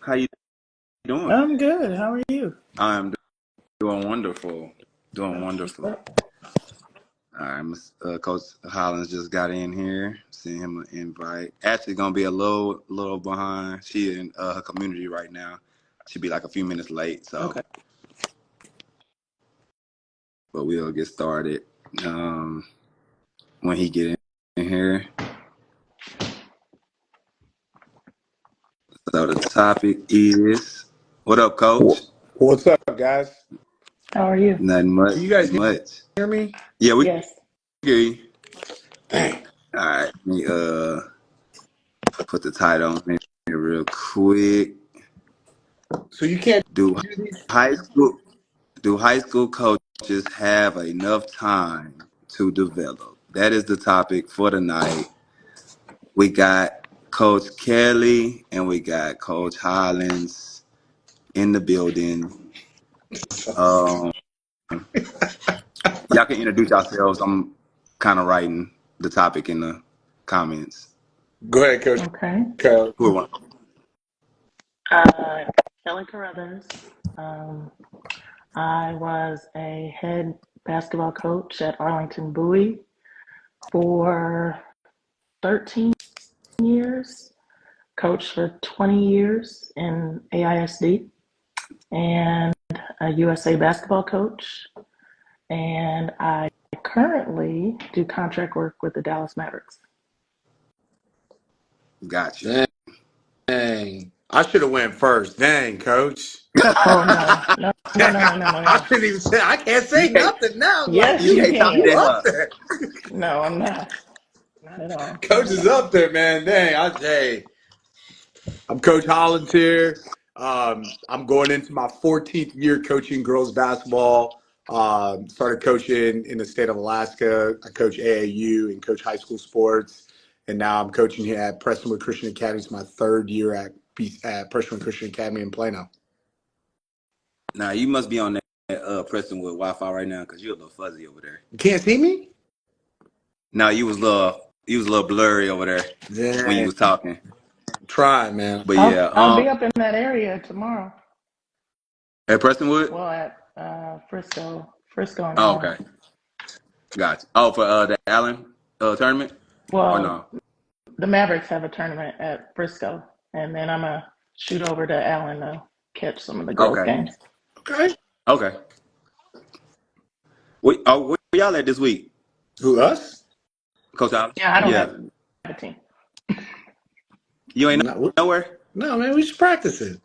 How you doing? I'm good. How are you? I'm doing wonderful. Doing That's what's wonderful. up. All right, Coach Hollins just got in here. Send him an invite. Actually, gonna be a little behind. She in her community right now. She'll be like a few minutes late. So, Okay. but we'll get started when he get in here. So the topic is, what up, Coach? What's up, guys? How are you? Nothing much. Can you guys Much. hear me? Yeah, we can Yes. hear you. Dang. All right, let me put the title on here real quick. So you can't Do do these? high school do high school coaches have enough time to develop? That is the topic for tonight. We got Coach Kelly and we got Coach Hollins in the building. Um, y'all can introduce yourselves. I'm kind of writing the topic in the comments. Go ahead, Coach. Okay. Who want? Uh, Kelly Carruthers. Um, I was a head basketball coach at Arlington Bowie for 13 years, coached for 20 years in AISD, and a USA basketball coach. And I currently do contract work with the Dallas Mavericks. Got you. Dang. I should have went first. Dang, Coach. Oh, no. No, no, no, no, no, no, I no. shouldn't even say. I can't You say can't nothing now. I'm like, Yes, you you can't top you can. that, up huh? there. No, I'm not. Not at all. Coach Not at is all. up there, man. Dang. Hey, I'm Coach Hollins here. I'm going into my 14th year coaching girls basketball. Started coaching in the state of Alaska. I coach AAU and coach high school sports. And now I'm coaching here at Prestonwood Christian Academy. It's my third year at Prestonwood Christian Academy in Plano. Nah, you must be on that Prestonwood Wi-Fi right now because you're a little fuzzy over there. You can't see me? No, you was a little blurry over there when you Dang. was talking. Try, man. But I'll yeah, I'll be up in that area tomorrow. at Prestonwood. Well, at Frisco and Oh, Allen. okay, gotcha. Oh, for the Allen tournament or Well, no? the Mavericks have a tournament at Frisco, and then I'm gonna shoot over to Allen to catch some of the girls' Okay, games. Okay. okay. Where y'all at this week, Who, us? Coach Allen? Yeah, I don't Yeah, have a team. you ain't No, nowhere. no, man, we just practice it.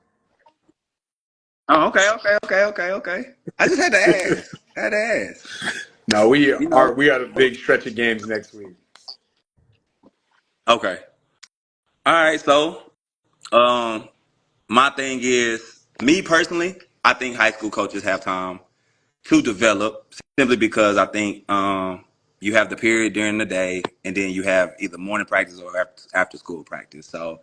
Oh, okay. I just had to ask. Had to ask. No, we You are know. we got a big stretch of games next week. Okay. All right. So, um, my thing is, me personally, I think high school coaches have time to develop simply because I think you have the period during the day and then you have either morning practice or after school practice. So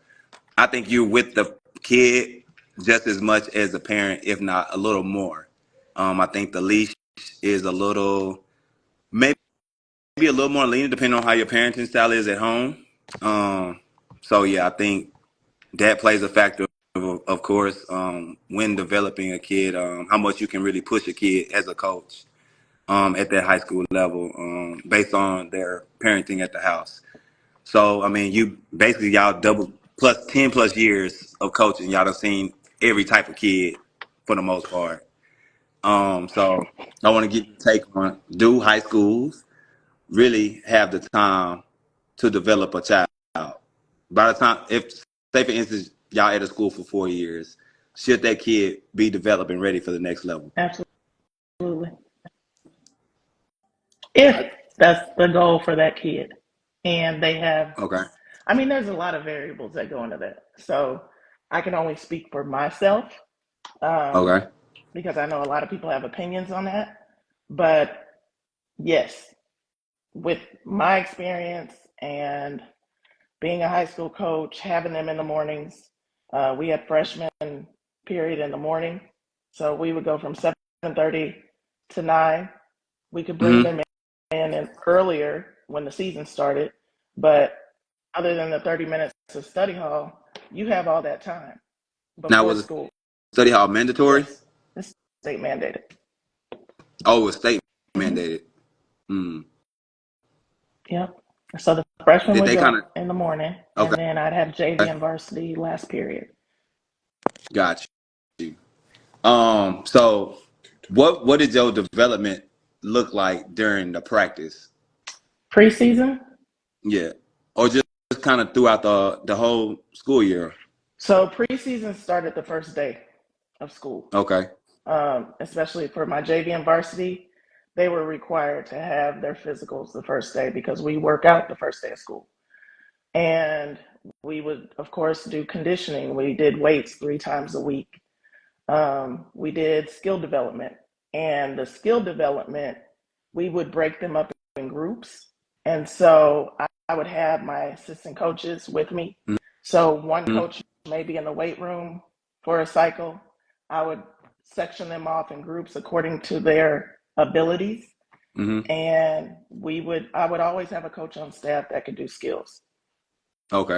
I think you're with the kid just as much as a parent, if not a little more. I think the leash is a little, maybe a little more lenient depending on how your parenting style is at home. Um, so yeah, I think that plays a factor, of course, when developing a kid, how much you can really push a kid as a coach at that high school level based on their parenting at the house. So, I mean, y'all double plus 10 plus years of coaching. Y'all done seen every type of kid for the most part. So I want to get your take on, do high schools really have the time to develop a child? By the time, if, say for instance, y'all at a school for 4 years, should that kid be developed and ready for the next level? Absolutely. If I, that's the goal for that kid, and they have, Okay. I mean, there's a lot of variables that go into that. So I can only speak for myself um, Okay. because I know a lot of people have opinions on that. But yes, with my experience and being a high school coach, having them in the mornings, we had freshman period in the morning. So we would go from 7:30 to 9. We could bring Mm-hmm. them in and earlier when the season started. But other than the 30 minutes of study hall, you have all that time. Now, before was it school. study hall mandatory? Yes, it's state mandated. Oh, it was state Hmm. mandated. Mm. Yep. So the freshman Did would they kind go of? in the morning, and Okay, then I'd have JV and varsity last period. got you. So what did your development look like during the practice? Preseason. Yeah, or just kind of throughout the whole school year. So preseason started the first day of school. Okay. Especially for my JV and varsity, they were required to have their physicals the first day because we work out the first day of school. And we would, of course, do conditioning. We did weights 3 times a week. We did skill development. And the skill development, we would break them up in groups. And so I would have my assistant coaches with me. So one Mm-hmm. coach may be in the weight room for a cycle. I would section them off in groups according to their abilities. Mm-hmm. And I would always have a coach on staff that could do skills Okay.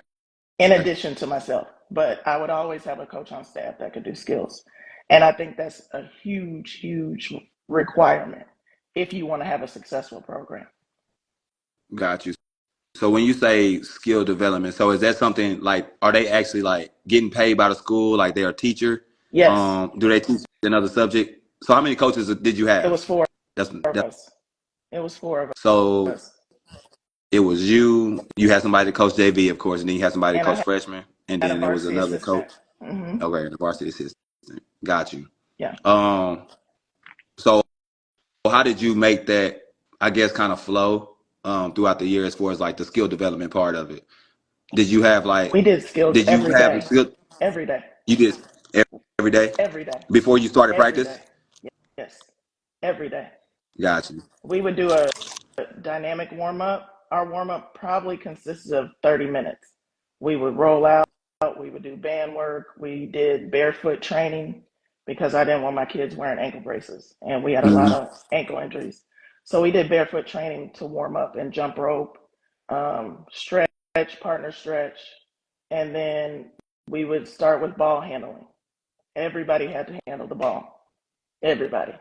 in addition to myself. But I would always have a coach on staff that could do skills. And I think that's a huge, huge requirement if you want to have a successful program. Got you. So when you say skill development, so is that something like are they actually like getting paid by the school, like they're a teacher? Yes, Do they teach another subject? So how many coaches did you it have? was four of That's us. It was four of so us. it was you had somebody to coach JV, of course, and then you had somebody to And coach I freshman, and had a then there was varsity another assistant. coach. Mm-hmm. Okay, the varsity assistant. Got you. Yeah. Um, so how did you make that, I guess, kind of flow throughout the year as far as like the skill development part of it? Did you have like We did skills did you have a skill every day, you did every day every day, before you started every practice? day. Yes, every day. Got you. We would do a dynamic warm up. Our warm up probably consisted of 30 minutes. We would roll out, we would do band work, we did barefoot training because I didn't want my kids wearing ankle braces and we had a lot Hmm. of ankle injuries. So we did barefoot training to warm up and jump rope, stretch, partner stretch, and then we would start with ball handling. Everybody had to handle the ball. Everybody.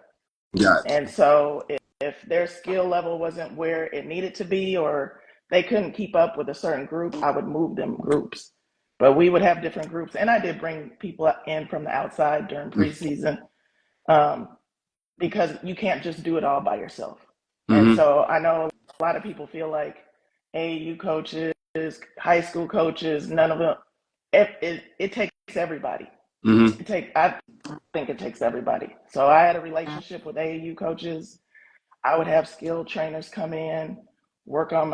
Got And so if their skill level wasn't where it needed to be or they couldn't keep up with a certain group, I would move them groups. But we would have different groups. And I did bring people in from the outside during you. preseason um, because you can't just do it all by yourself. And Hmm. so I know a lot of people feel like AAU coaches, high school coaches, none of them, it takes everybody. Hmm. I think it takes everybody. So I had a relationship with AAU coaches. I would have skilled trainers come in, work out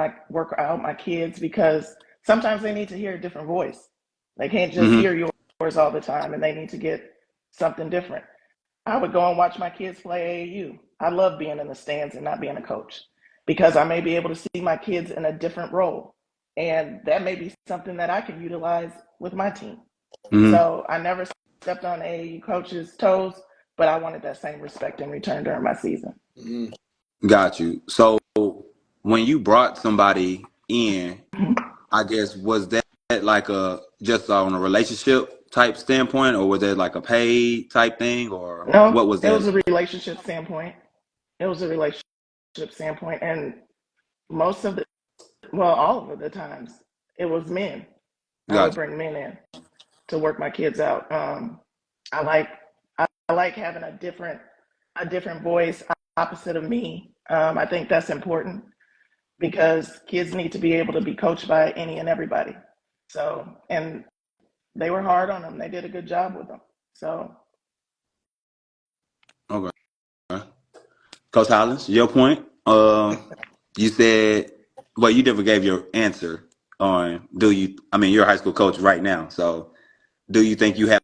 my kids because sometimes they need to hear a different voice. They can't just Hmm. hear yours all the time and they need to get something different. I would go and watch my kids play AAU. I love being in the stands and not being a coach because I may be able to see my kids in a different role. And that may be something that I can utilize with my team. Hmm. So I never stepped on AAU coaches' toes, but I wanted that same respect in return during my season. Mm-hmm. Got you. So when you brought somebody in, Mhm. I guess was that like a just on a relationship type standpoint, or was that like a paid type thing, or No, what was it that was like? a relationship standpoint. It was a relationship standpoint. And most of the, well, all of the times, it was men. I would Got bring men in to work my kids out. I like I like having a different voice opposite of me. I think that's important because kids need to be able to be coached by any and everybody. So, and they were hard on them. They did a good job with them. So, you. Okay. Coach Hollins, your point. You said, well, you never gave your answer on do you? I mean, you're a high school coach right now, so do you think you have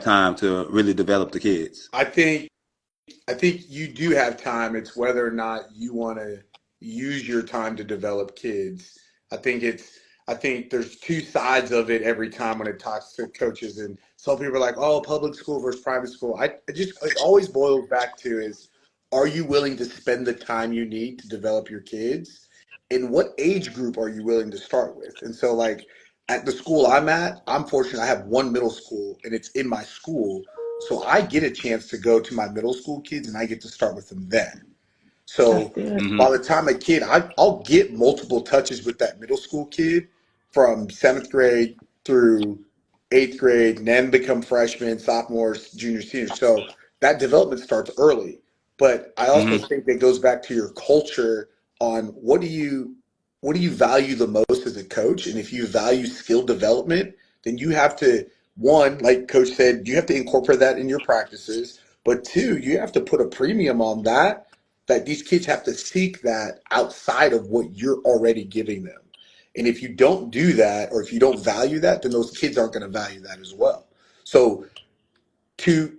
time to really develop the kids? I think I think you do have time. It's whether or not you want to use your time to develop kids. I think it's I think there's two sides of it every time when it talks to coaches, and some people are like, "Oh, public school versus private school." I just it always boils back to is, are you willing to spend the time you need to develop your kids? And what age group are you willing to start with? And so like at the school I'm at, I'm fortunate I have one middle school and it's in my school. So I get a chance to go to my middle school kids and I get to start with them then. That's So good. by the time a kid, I'll get multiple touches with that middle school kid from seventh grade through eighth grade, and then become freshmen, sophomores, juniors, seniors. So that development starts early. But I also Mm-hmm. think that goes back to your culture on what do you value the most as a coach? And if you value skill development, then you have to, one, like Coach said, you have to incorporate that in your practices. But two, you have to put a premium on that, that these kids have to seek that outside of what you're already giving them. And if you don't do that, or if you don't value that, then those kids aren't going to value that as well. So to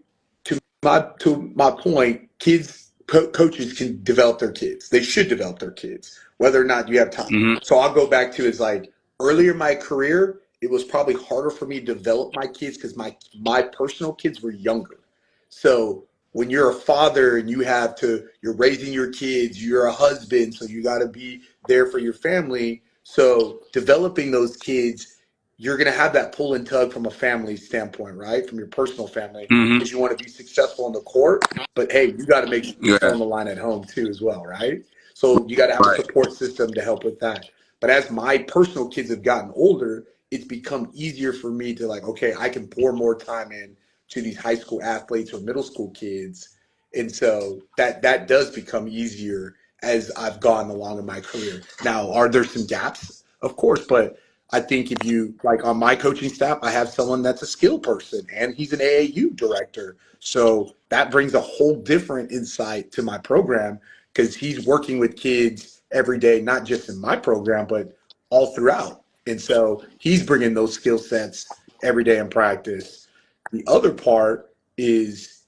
to my point, coaches can develop their kids. They should develop their kids, whether or not you have time. Mm-hmm. So I'll go back to is like earlier in my career, it was probably harder for me to develop my kids because my personal kids were younger. So when you're a father and you're raising your kids, you're a husband, so you got to be there for your family. So developing those kids, you're going to have that pull and tug from a family standpoint, right? From your personal family, Mm-hmm. because you want to be successful on the court, but hey, you got to make sure you're Yeah. on the line at home too, as well, right? So you got to have a Right. support system to help with that. But as my personal kids have gotten older, it's become easier for me to like, okay, I can pour more time in to these high school athletes or middle school kids. And so that does become easier as I've gone along in my career. Now, are there some gaps? Of course, but I think if you like on my coaching staff, I have someone that's a skill person and he's an AAU director. So that brings a whole different insight to my program because he's working with kids every day, not just in my program, but all throughout. And so he's bringing those skill sets every day in practice. The other part is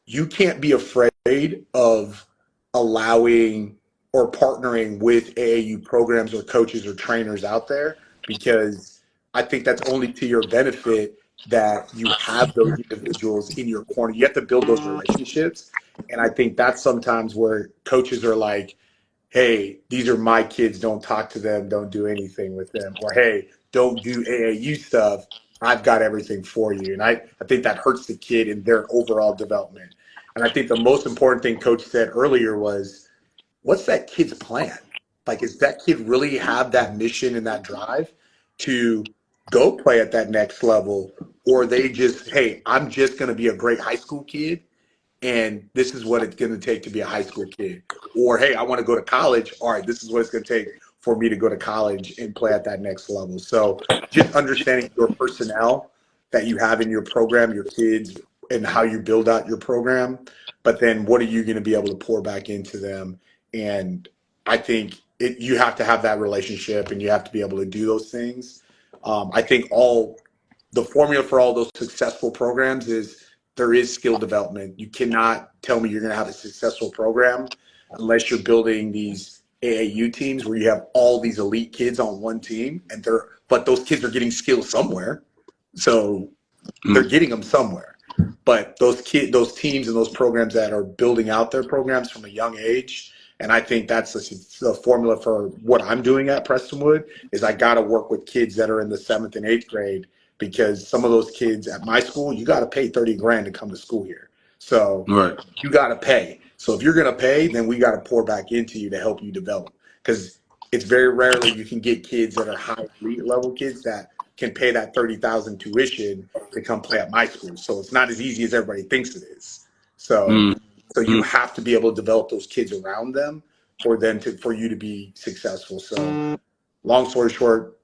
you can't be afraid of allowing or partnering with AAU programs or coaches or trainers out there because I think that's only to your benefit that you have those individuals in your corner. You have to build those relationships. And I think that's sometimes where coaches are like, hey, these are my kids. Don't talk to them. Don't do anything with them. Or, hey, don't do AAU stuff. I've got everything for you. And I think that hurts the kid in their overall development. And I think the most important thing Coach said earlier was, what's that kid's plan? Like, is that kid really have that mission and that drive to go play at that next level? Or are they just, hey, I'm just going to be a great high school kid and this is what it's going to take to be a high school kid. Or, hey, I want to go to college. All right, this is what it's going to take for me to go to college and play at that next level. So just understanding your personnel that you have in your program, your kids, and how you build out your program. But then what are you going to be able to pour back into them? And I think you have to have that relationship and you have to be able to do those things. I think all the formula for all those successful programs is there is skill development. You cannot tell me you're going to have a successful program unless you're building these AAU teams where you have all these elite kids on one team but those kids are getting skills somewhere. So they're getting them somewhere. But those teams and those programs that are building out their programs from a young age, and I think that's the formula for what I'm doing at Prestonwood is I got to work with kids that are in the 7th and 8th grade because some of those kids at my school, you got to pay 30 grand to come to school here. So Right. you got to pay. So if you're going to pay, then we got to pour back into you to help you develop because it's very rarely you can get kids that are high elite level kids that can pay that 30,000 tuition to come play at my school. So it's not as easy as everybody thinks it is. So so you Mm-hmm. have to be able to develop those kids around them for you to be successful. So long story short,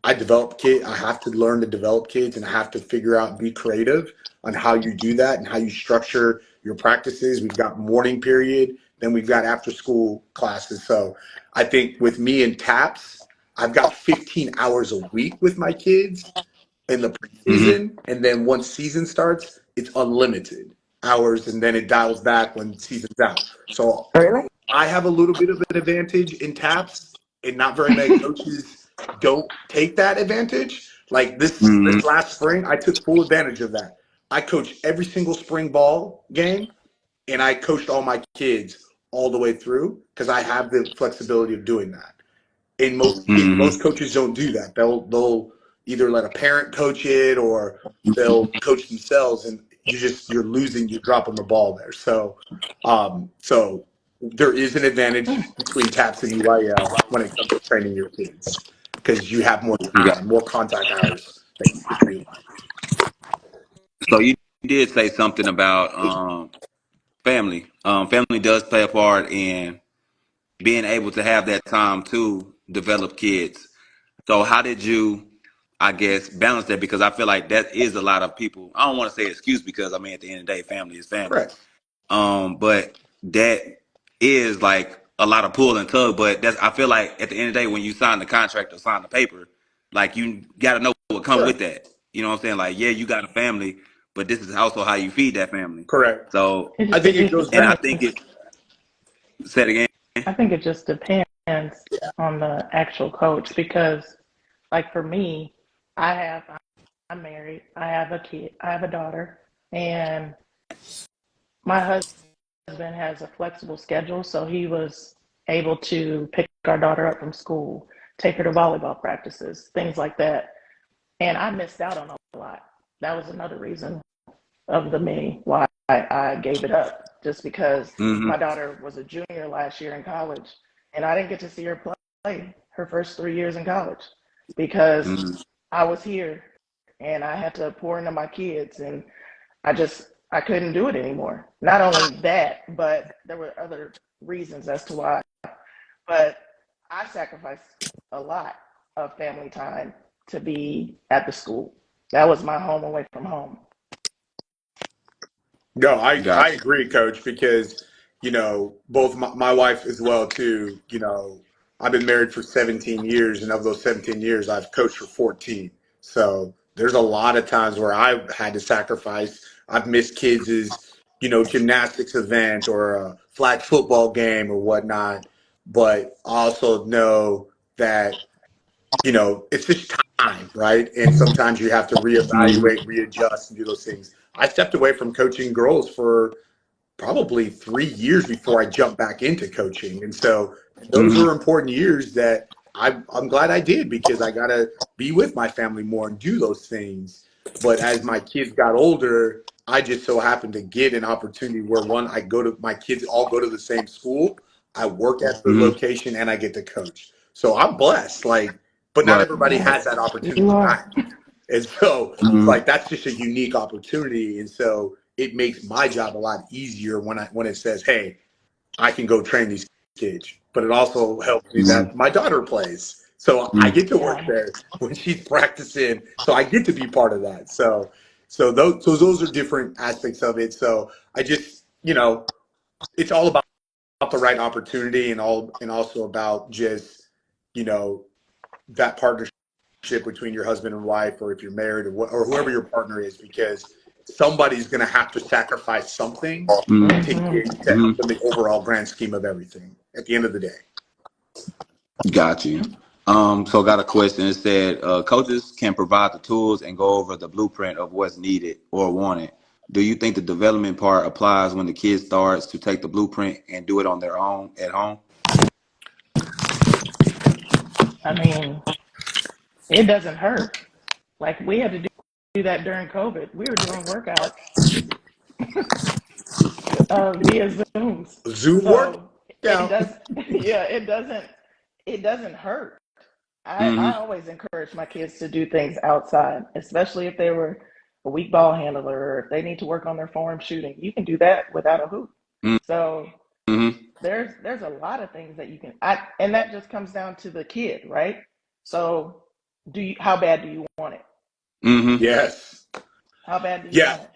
I have to learn to develop kids and I have to figure out and be creative on how you do that and how you structure your practices. We've got morning period, then we've got after school classes. So I think with me and TAPS, I've got 15 hours a week with my kids in the Mm-hmm. preseason, and then once season starts, it's unlimited hours, and then it dials back when season's out. So Really? I have a little bit of an advantage in TAPS, and not very many coaches don't take that advantage. Like this Mm-hmm. last spring, I took full advantage of that. I coached every single spring ball game, and I coached all my kids all the way through because I have the flexibility of doing that. And most Mm-hmm. coaches don't do that. They'll either let a parent coach it or they'll coach themselves, and you're losing, you're dropping the ball there. So there is an advantage between TAPS and EYL when it comes to training your kids because you have more Got- time, more contact hours that you can utilize. So you did say something about family. Family does play a part in being able to have that time to develop kids. So how did you, I guess, balance that? Because I feel like that is a lot of people. I don't want to say excuse because I mean at the end of the day, family is family. Correct. But that is like a lot of pull and tug. But that's I feel like at the end of the day, when you sign the contract or sign the paper, like you got to know what comes with Correct. that. You know what I'm saying? Like, yeah, you got a family, but this is also how you feed that family. Correct. So, I think it It goes and back. I depends. think it said again. I think it just depends on the actual coach because, like for me, I have I'm married. I have a kid. I have a daughter, and my husband has a flexible schedule, so he was able to pick our daughter up from school, take her to volleyball practices, things like that. And I missed out on a lot. That was another reason of the many why I gave it up, just because Mm-hmm. my daughter was a junior last year in college, and I didn't get to see her play her first 3 years in college because Mm-hmm. I was here and I had to pour into my kids, and I couldn't do it anymore. Not only that, but there were other reasons as to why. But I sacrificed a lot of family time to be at the school. That was my home away from home. No, I Gotcha. agree, Coach, because both my wife as well too. I've been married for 17 years, and of those 17 years, I've coached for 14. So there's a lot of times where I've had to sacrifice. I've missed kids' gymnastics event or a flag football game or whatnot. But I also know that it's just time, right? And sometimes you have to Mm-hmm. reevaluate, readjust, and do those things. I stepped away from coaching girls for probably 3 years before I jumped back into coaching. And so those Mm-hmm. were important years that I'm glad I did because I got to be with my family more and do those things. But as my kids got older, I just so happened to get an opportunity where my kids all go to the same school. I work at the Mm-hmm. location and I get to coach. So I'm blessed. But not Right. everybody has Yes, that you opportunity are. either. And so it's Mm-hmm. like that's just a unique opportunity. And so it makes my job a lot easier when it says, "Hey, I can go train these kids." But it also helps me Mm-hmm. that my daughter plays, so I get to work Yeah. there when she's practicing. So I get to be part of that. So those are different aspects of it. So I just it's all about the right opportunity and also about just you know that partnership between your husband and wife, or if you're married, or whoever your partner is, because somebody's going to have to sacrifice something Mm-hmm. to Mm-hmm. help in the overall grand scheme of everything at the end of the day. Got you. So got a question. It said, coaches can provide the tools and go over the blueprint of what's needed or wanted. Do you think the development part applies when the kid starts to take the blueprint and do it on their own at home? I mean, it doesn't hurt. Like we had to do that during COVID. We were doing workouts via Zooms. Zoom So it workout. does, yeah, it doesn't hurt. I Mm-hmm. always encourage my kids to do things outside, especially if they were a weak ball handler or if they need to work on their form shooting. You can do that without a hoop. So Mm-hmm. there's a lot of things that you can and that just comes down to the kid, right? So how bad do you want it? Mm-hmm. Yes. How bad do you Yeah. want it?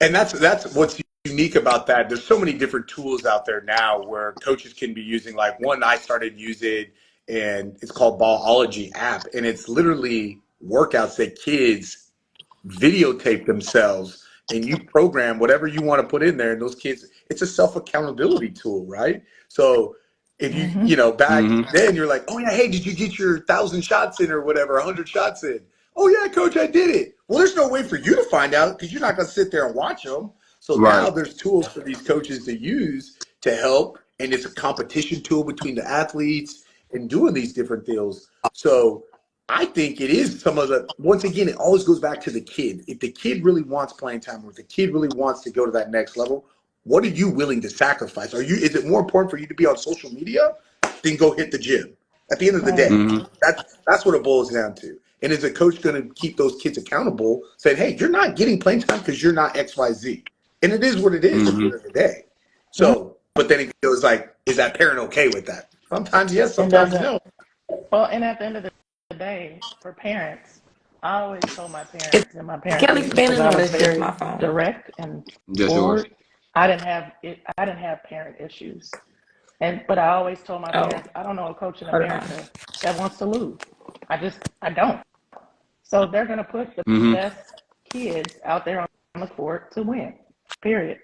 And that's what's unique about that. There's so many different tools out there now where coaches can be using. Like one I started using, and it's called Ballology app, and it's literally workouts that kids videotape themselves, and you program whatever you want to put in there, and those kids, it's a self accountability tool, right? So if Mm-hmm. back Mm-hmm. then you're like, oh yeah, hey, did you get your 1,000 shots in or whatever, 100 shots in? Oh yeah, coach, I did it. Well, there's no way for you to find out because you're not going to sit there and watch them. So now Right. there's tools for these coaches to use to help, and it's a competition tool between the athletes and doing these different deals. So I think it is some of the, once again, it always goes back to the kid. If the kid really wants playing time, or if the kid really wants to go to that next level, what are you willing to sacrifice? Is it more important for you to be on social media than go hit the gym? At the end of the Right. day, Mm-hmm. that's what it boils down to. And is a coach going to keep those kids accountable, saying, "Hey, you're not getting playing time because you're not X, Y, Z," and it is what it is at the Mm-hmm. end of the day. Yeah. So, but then it goes like, is that parent okay with that? Sometimes yes, It sometimes doesn't. no. Well, and at the end of the day, for parents, I always told my Is parents in my parent Kelly meetings, because spinning I or was is just very my phone? direct and Just yours. forward. I didn't have it. I didn't have parent issues, but I always told my Oh, parents, I don't know a coach in hold on. America that wants to lose. I don't. So they're gonna put the Mm-hmm. best kids out there on the court to win. Period.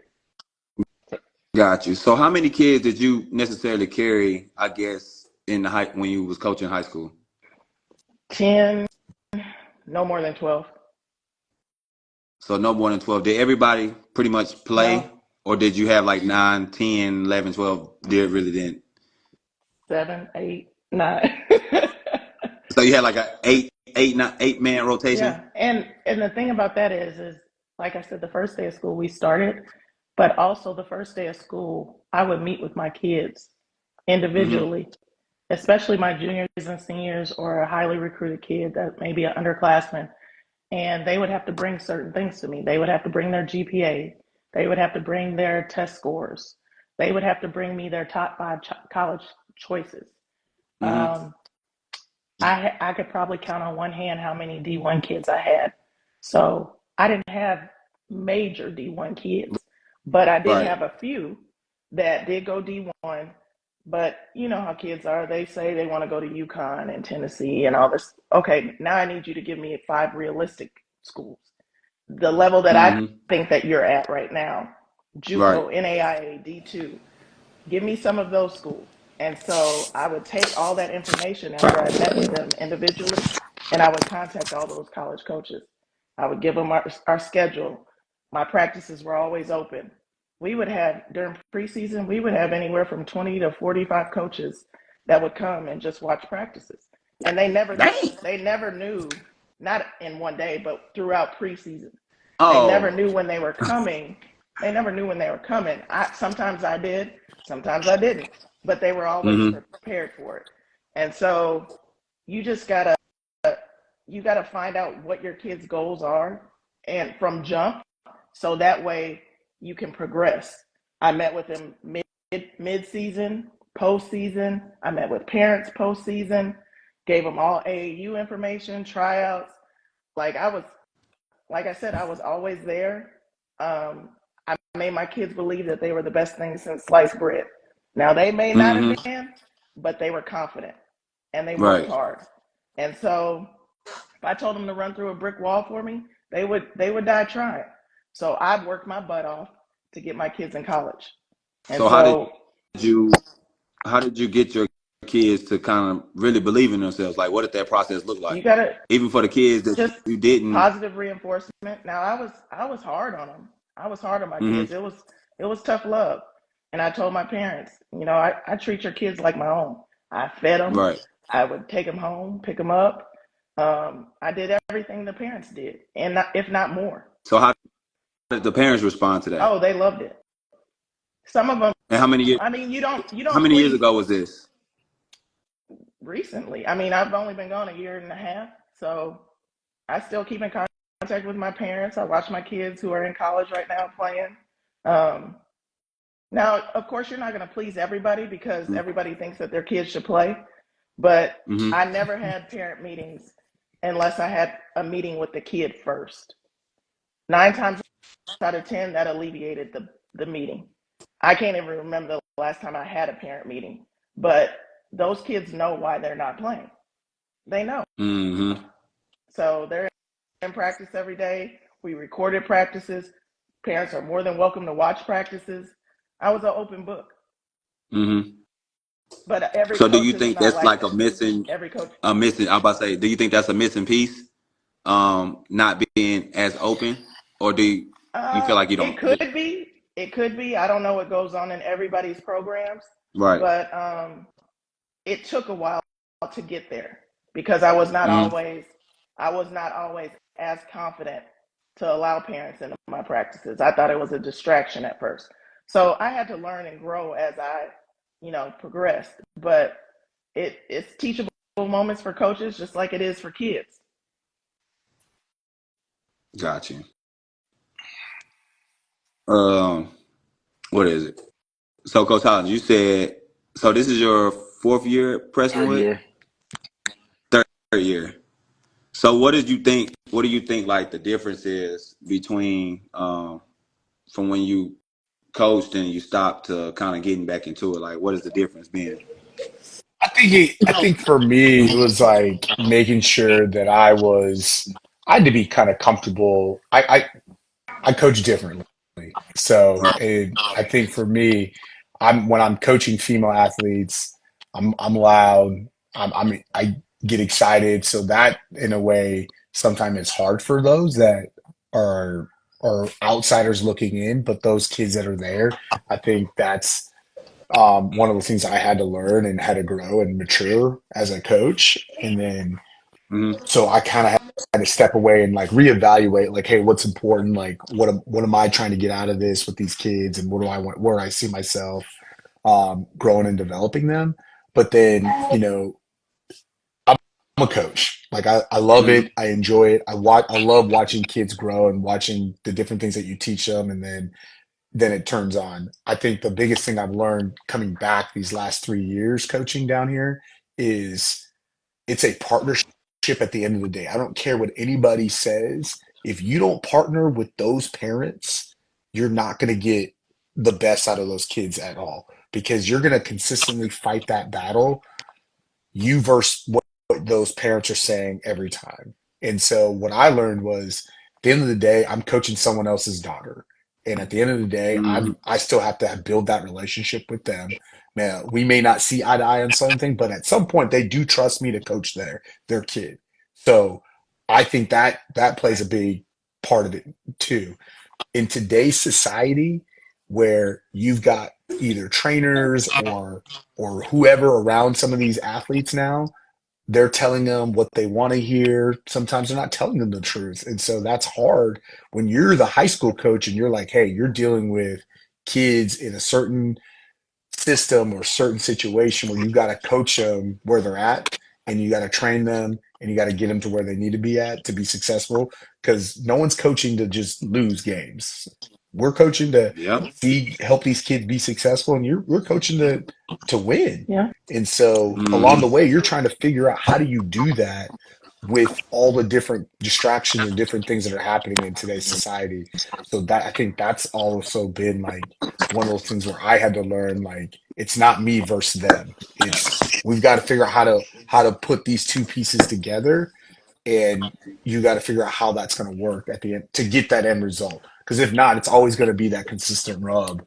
Got you. So how many kids did you necessarily carry, I guess, in the high when you was coaching high school? 10, no more than 12. So no more than 12. Did everybody pretty much No, play? Or did you have like 9, 10, 11, 12? Did really didn't? 7, 8, 9. So you had like a eight man rotation? Yeah, and the thing about that is like I said, the first day of school we started, but also the first day of school I would meet with my kids Mm-hmm. individually, especially my juniors and seniors or a highly recruited kid that may be an underclassman, and they would have to bring certain things to me. They would have to bring their GPA. They would have to bring their test scores. They would have to bring me their top five college choices. Mm-hmm. Um, I could probably count on one hand how many D1 kids I had. So I didn't have major D1 kids, but I did Right. have a few that did go D1. But you know how kids are. They say they want to go to UConn and Tennessee and all this. Okay, now I need you to give me 5 realistic schools. The level that I Mm-hmm. think that you're at right now, Right. JUCO, NAIA, D2, give me some of those schools. And so I would take all that information after I met with them individually, and I would contact all those college coaches. I would give them our schedule. My practices were always open. We would have, during preseason, we would have anywhere from 20 to 45 coaches that would come and just watch practices. And Dang. they never knew, not in one day, but throughout preseason. They never Oh. knew when they were coming. They never knew when they were coming. Sometimes I did, sometimes I didn't, but they were always Mm-hmm. prepared for it. And so you just you gotta find out what your kids' goals are, and from jump, so that way you can progress. I met with them mid season, post season. I met with parents post season, gave them all AAU information, tryouts. Like I was, like I said, I was always there. I made my kids believe that they were the best thing since sliced bread. Now they may not have Mm-hmm. been, but they were confident and they worked Right. hard. And so if I told them to run through a brick wall for me, they would die trying. So I worked my butt off to get my kids in college. And So so you how did you get your kids to kind of really believe in themselves? Like what did that process look like? you gotta Even for the kids that just you didn't. positive reinforcement. Now I was hard on them. I was hard on my kids. Mm-hmm. It was tough love. And I told my parents, I treat your kids like my own. I fed them. Right. I would take them home, pick them up. I did everything the parents did, and not, if not more. So how did the parents respond to that? Oh, they loved it. Some of them. And I mean, you how don't many years please ago was this? recently. I mean, I've only been gone a year and a half, so I still keep in contact with my parents. I watch my kids who are in college right now playing. Um, Now, of course, you're not going to please everybody because everybody thinks that their kids should play, but Mm-hmm. I never had parent meetings unless I had a meeting with the kid first. 9 times out of 10, that alleviated the meeting. I can't even remember the last time I had a parent meeting, but those kids know why they're not playing. They know. Mm-hmm. So they're in practice every day. We recorded practices. Parents are more than welcome to watch practices. I was an open book. Mm-hmm. But every So do coach you is think not that's like like that. Every coach, a missing? I'm about to say, do you think that's a missing piece? Not being as open, or you feel like you it don't? could be. It could be. I don't know what goes on in everybody's programs, Right. but it took a while to get there. because Mm, I was not always as confident to allow parents into my practices. I thought it was a distraction at first. So I had to learn and grow as I, progressed. But it's teachable moments for coaches just like it is for kids. got you. Um, what is it? So, Coach Hollins, you said so. This is your fourth year at Third Prestonwood, year. third year. So, what did you think? What do you think like the difference is between from when you coached and you stopped to kind of getting back into it? Like, what is the difference been? I think for me, it was like making sure that I had to be kind of comfortable. I coach differently. So I think for me, when I'm coaching female athletes, I'm loud. I get excited. So that in a way, sometimes it's hard for those that are are outsiders looking in, but those kids that are there, I think that's one of the things I had to learn and had to grow and mature as a coach. And then Mm-hmm. so I kind of had to step away and like reevaluate, like, hey, what's important? Like, what am I trying to get out of this with these kids, and what do I want? Where I see myself growing and developing them. But then, I'm a coach. Like, I love Mm-hmm. it. I enjoy it. I love watching kids grow and watching the different things that you teach them, and then it turns on. I think the biggest thing I've learned coming back these last 3 years coaching down here is it's a partnership at the end of the day. I don't care what anybody says. If you don't partner with those parents, you're not going to get the best out of those kids at all because you're going to consistently fight that battle, you versus what those parents are saying every time. And so what I learned was at the end of the day, I'm coaching someone else's daughter. And at the end of the day, Mm-hmm. I still have to build that relationship with them. Now, we may not see eye to eye on something, but at some point they do trust me to coach their kid. So I think that plays a big part of it too. In today's society where you've got either trainers or whoever around some of these athletes now, they're telling them what they want to hear. Sometimes they're not telling them the truth. And so that's hard when you're the high school coach and you're like, hey, you're dealing with kids in a certain system or certain situation where you got to coach them where they're at and you got to train them and you got to get them to where they need to be at to be successful because no one's coaching to just lose games. We're coaching to Yep. help these kids be successful, and we're coaching to win. Yeah. And so along the Mm-hmm. way, you're trying to figure out how do you do that with all the different distractions and different things that are happening in today's society. So that I think that's also been like one of those things where I had to learn like it's not me versus them. It's we've got to figure out how to put these two pieces together, and you got to figure out how that's going to work at the end to get that end result. Because if not, it's always going to be that consistent rub in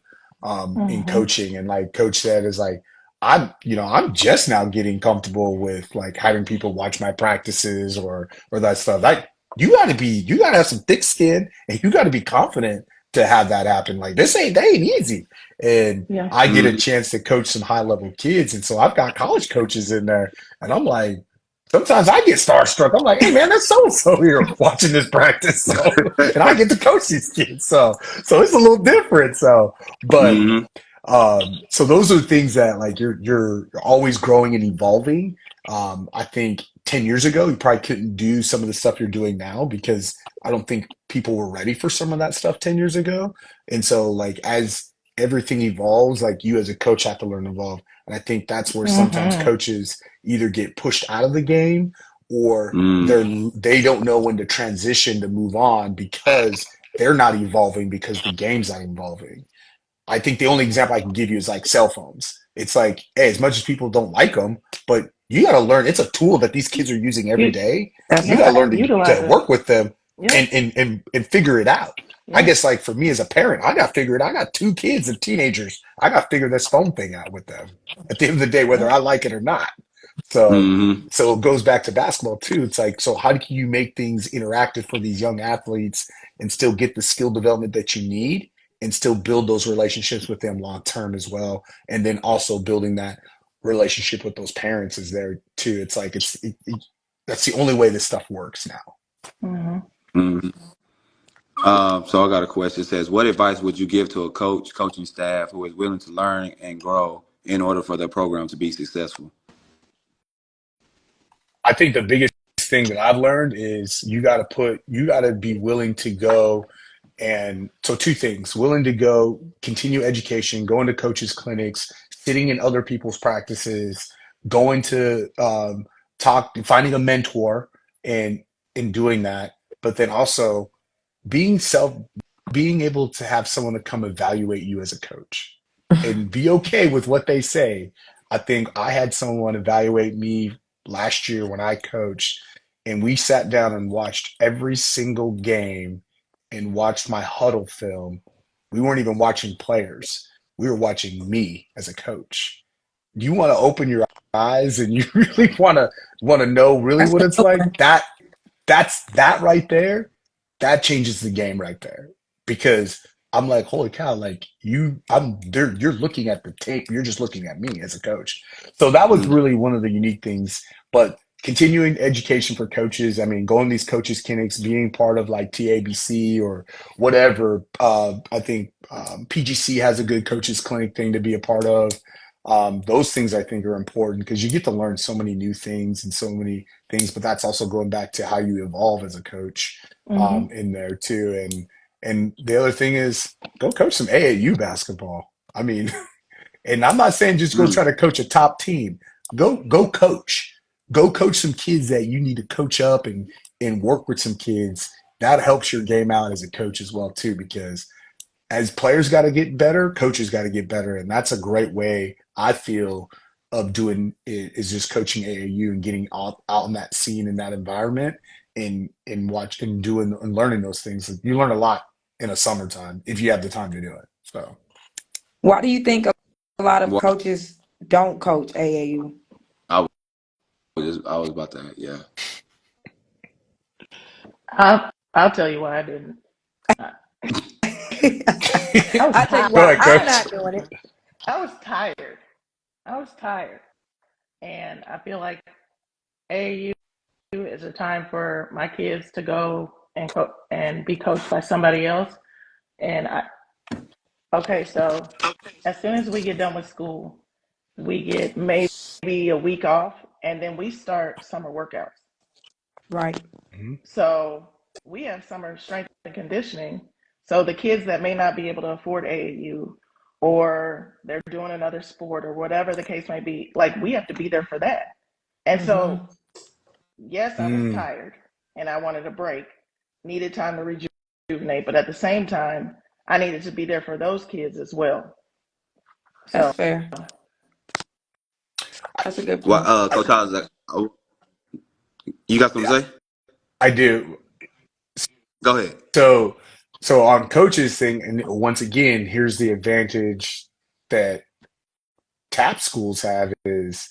Mm-hmm. coaching. And like Coach said, is like I'm just now getting comfortable with like having people watch my practices or that stuff. Like you got to have some thick skin and you got to be confident to have that happen. Like they ain't easy. And Yeah. I get a Mm-hmm. chance to coach some high level kids, and so I've got college coaches in there, and I'm like, sometimes I get starstruck. I'm like, hey man, that's so and so here watching this practice. So and I get to coach these kids. So it's a little different. So but Mm-hmm. so those are the things that like you're always growing and evolving. I think 10 years ago you probably couldn't do some of the stuff you're doing now because I don't think people were ready for some of that stuff 10 years ago. And so like as everything evolves, like you as a coach have to learn to evolve. And I think that's where sometimes Mm-hmm. coaches either get pushed out of the game or Mm-hmm. they don't know when to transition to move on because they're not evolving because the game's not evolving. I think the only example I can give you is like cell phones. It's like, hey, as much as people don't like them, but you got to learn. It's a tool that these kids are using every You, day. You got yeah. to learn Utilize to it. work with them Yep. and figure it out. I Yeah. guess like for me as a parent, I got to figure it. I got two kids and teenagers. I got to figure this phone thing out with them at the end of the day, whether Yeah. I like it or not. So, Mm-hmm. so it goes back to basketball too. It's like, so how can you make things interactive for these young athletes and still get the skill development that you need and still build those relationships with them long term as well? And then also building that. relationship with those parents is there too. It's like that's the only way this stuff works now. Mm-hmm. Mhm. So I got a question. It says, what advice would you give to a coach, coaching staff who is willing to learn and grow in order for their program to be successful? I think the biggest thing that I've learned is you got to be willing to go. And so two things: willing to go, continue education, going to coaches clinics, sitting in other people's practices, going to talk, finding a mentor, and in doing that. But then also being self being able to have someone to come evaluate you as a coach and be okay with what they say. I think I had someone evaluate me last year when I coached, and we sat down and watched every single game and watched my huddle film. We weren't even watching players. We were watching me as a coach. You want to open your eyes and you really want to know really That's what the it's like. That's that right there. That changes the game right there because I'm like, holy cow, like I'm there. You're looking at the tape. You're just looking at me as a coach. So that was Mm. really one of the unique things. But continuing education for coaches, I mean, going to these coaches clinics, being part of like TABC or whatever. I think PGC has a good coaches clinic thing to be a part of. Those things I think are important because you get to learn so many new things and so many things, but that's also going back to how you evolve as a coach Mm-hmm. in there too. And the other thing is go coach some AAU basketball. I mean, and I'm not saying just go Mm. try to coach a top team. Go coach. Go coach some kids that you need to coach up and work with some kids. That helps your game out as a coach as well too, because as players got to get better, coaches got to get better, and that's a great way I feel of doing it is just coaching AAU and getting out in that scene in that environment and watch and doing and learning those things. You learn a lot in a summertime if you have the time to do it. So Why do you think a lot of Well, coaches don't coach AAU? I I was about to, yeah. I'll tell you why I didn't. I, I was I tell you go why ahead, tired. I'm coach. not doing it. I was tired. I was tired, and I feel like AAU is a time for my kids to go and be coached by somebody else. And okay, so as soon as we get done with school, we get maybe a week off, and then we start summer workouts. Right. Mhm. So we have summer strength and conditioning. So the kids that may not be able to afford AAU or they're doing another sport or whatever the case may be, like we have to be there for that. And so, Mm-hmm. yes, I was Mm. tired and I wanted a break, needed time to rejuvenate, but at the same time, I needed to be there for those kids as well. That's So, fair. That's a good Well, point. Coach Isaac, oh, you got something Yeah, to say? I do. Go ahead. So so on coaches thing, and once again, here's the advantage that tap schools have is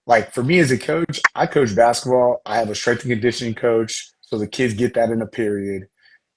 like for me as a coach, I coach basketball. I have a strength and conditioning coach, so the kids get that in a period.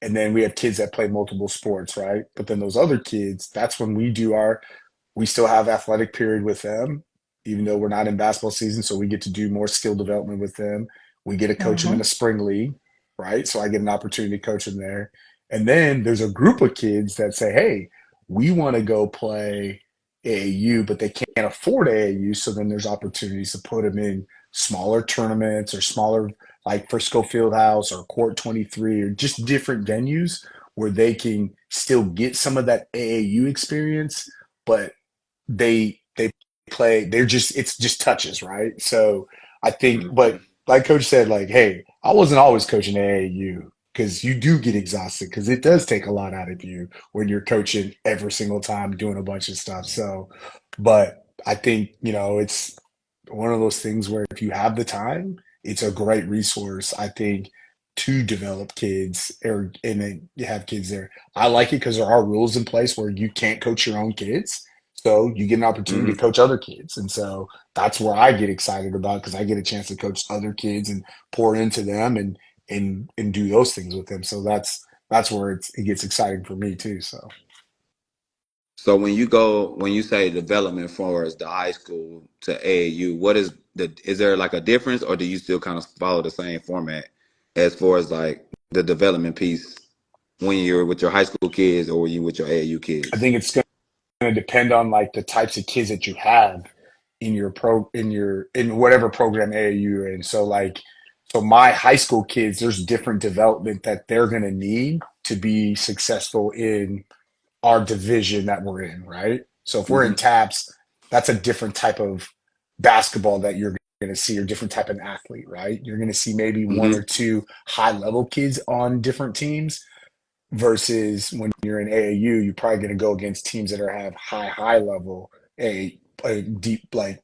And then we have kids that play multiple sports, right? But then those other kids, that's when we still have athletic period with them, even though we're not in basketball season. So we get to do more skill development with them. We get to coach them in a mm-hmm, spring league, right? So I get an opportunity to coach them there. And then there's a group of kids that say, hey, we want to go play AAU, but they can't afford AAU. So then there's opportunities to put them in smaller tournaments or smaller, like Frisco Fieldhouse or Court 23 or just different venues where they can still get some of that AAU experience, but they play they're just it's just touches, right? So I think, Hmm. but like coach said, like, hey, I wasn't always coaching AAU because you do get exhausted because it does take a lot out of you when you're coaching every single time doing a bunch of stuff. So but I think, it's one of those things where if you have the time, it's a great resource, I think, to develop kids or and then you have kids there. I like it because there are rules in place where you can't coach your own kids. So you get an opportunity Hmm. to coach other kids. And so that's where I get excited about because I get a chance to coach other kids and pour into them and do those things with them. So that's where it gets exciting for me too. So So when you say development for as the high school to AAU, is there like a difference, or do you still kind of follow the same format as far as like the development piece when you're with your high school kids or when you with your AAU I kids? think it's going to depend on like the types of kids that you have in whatever program area you're in. So my high school kids, there's different development that they're going to need to be successful in our division that we're in, right? So if we're in Hmm. TAPS, that's a different type of basketball that you're going to see, or different type of athlete, right? You're going to see maybe one Hmm. or two high level kids on different teams, versus when you're in AAU, you're probably going to go against teams that have high level a deep like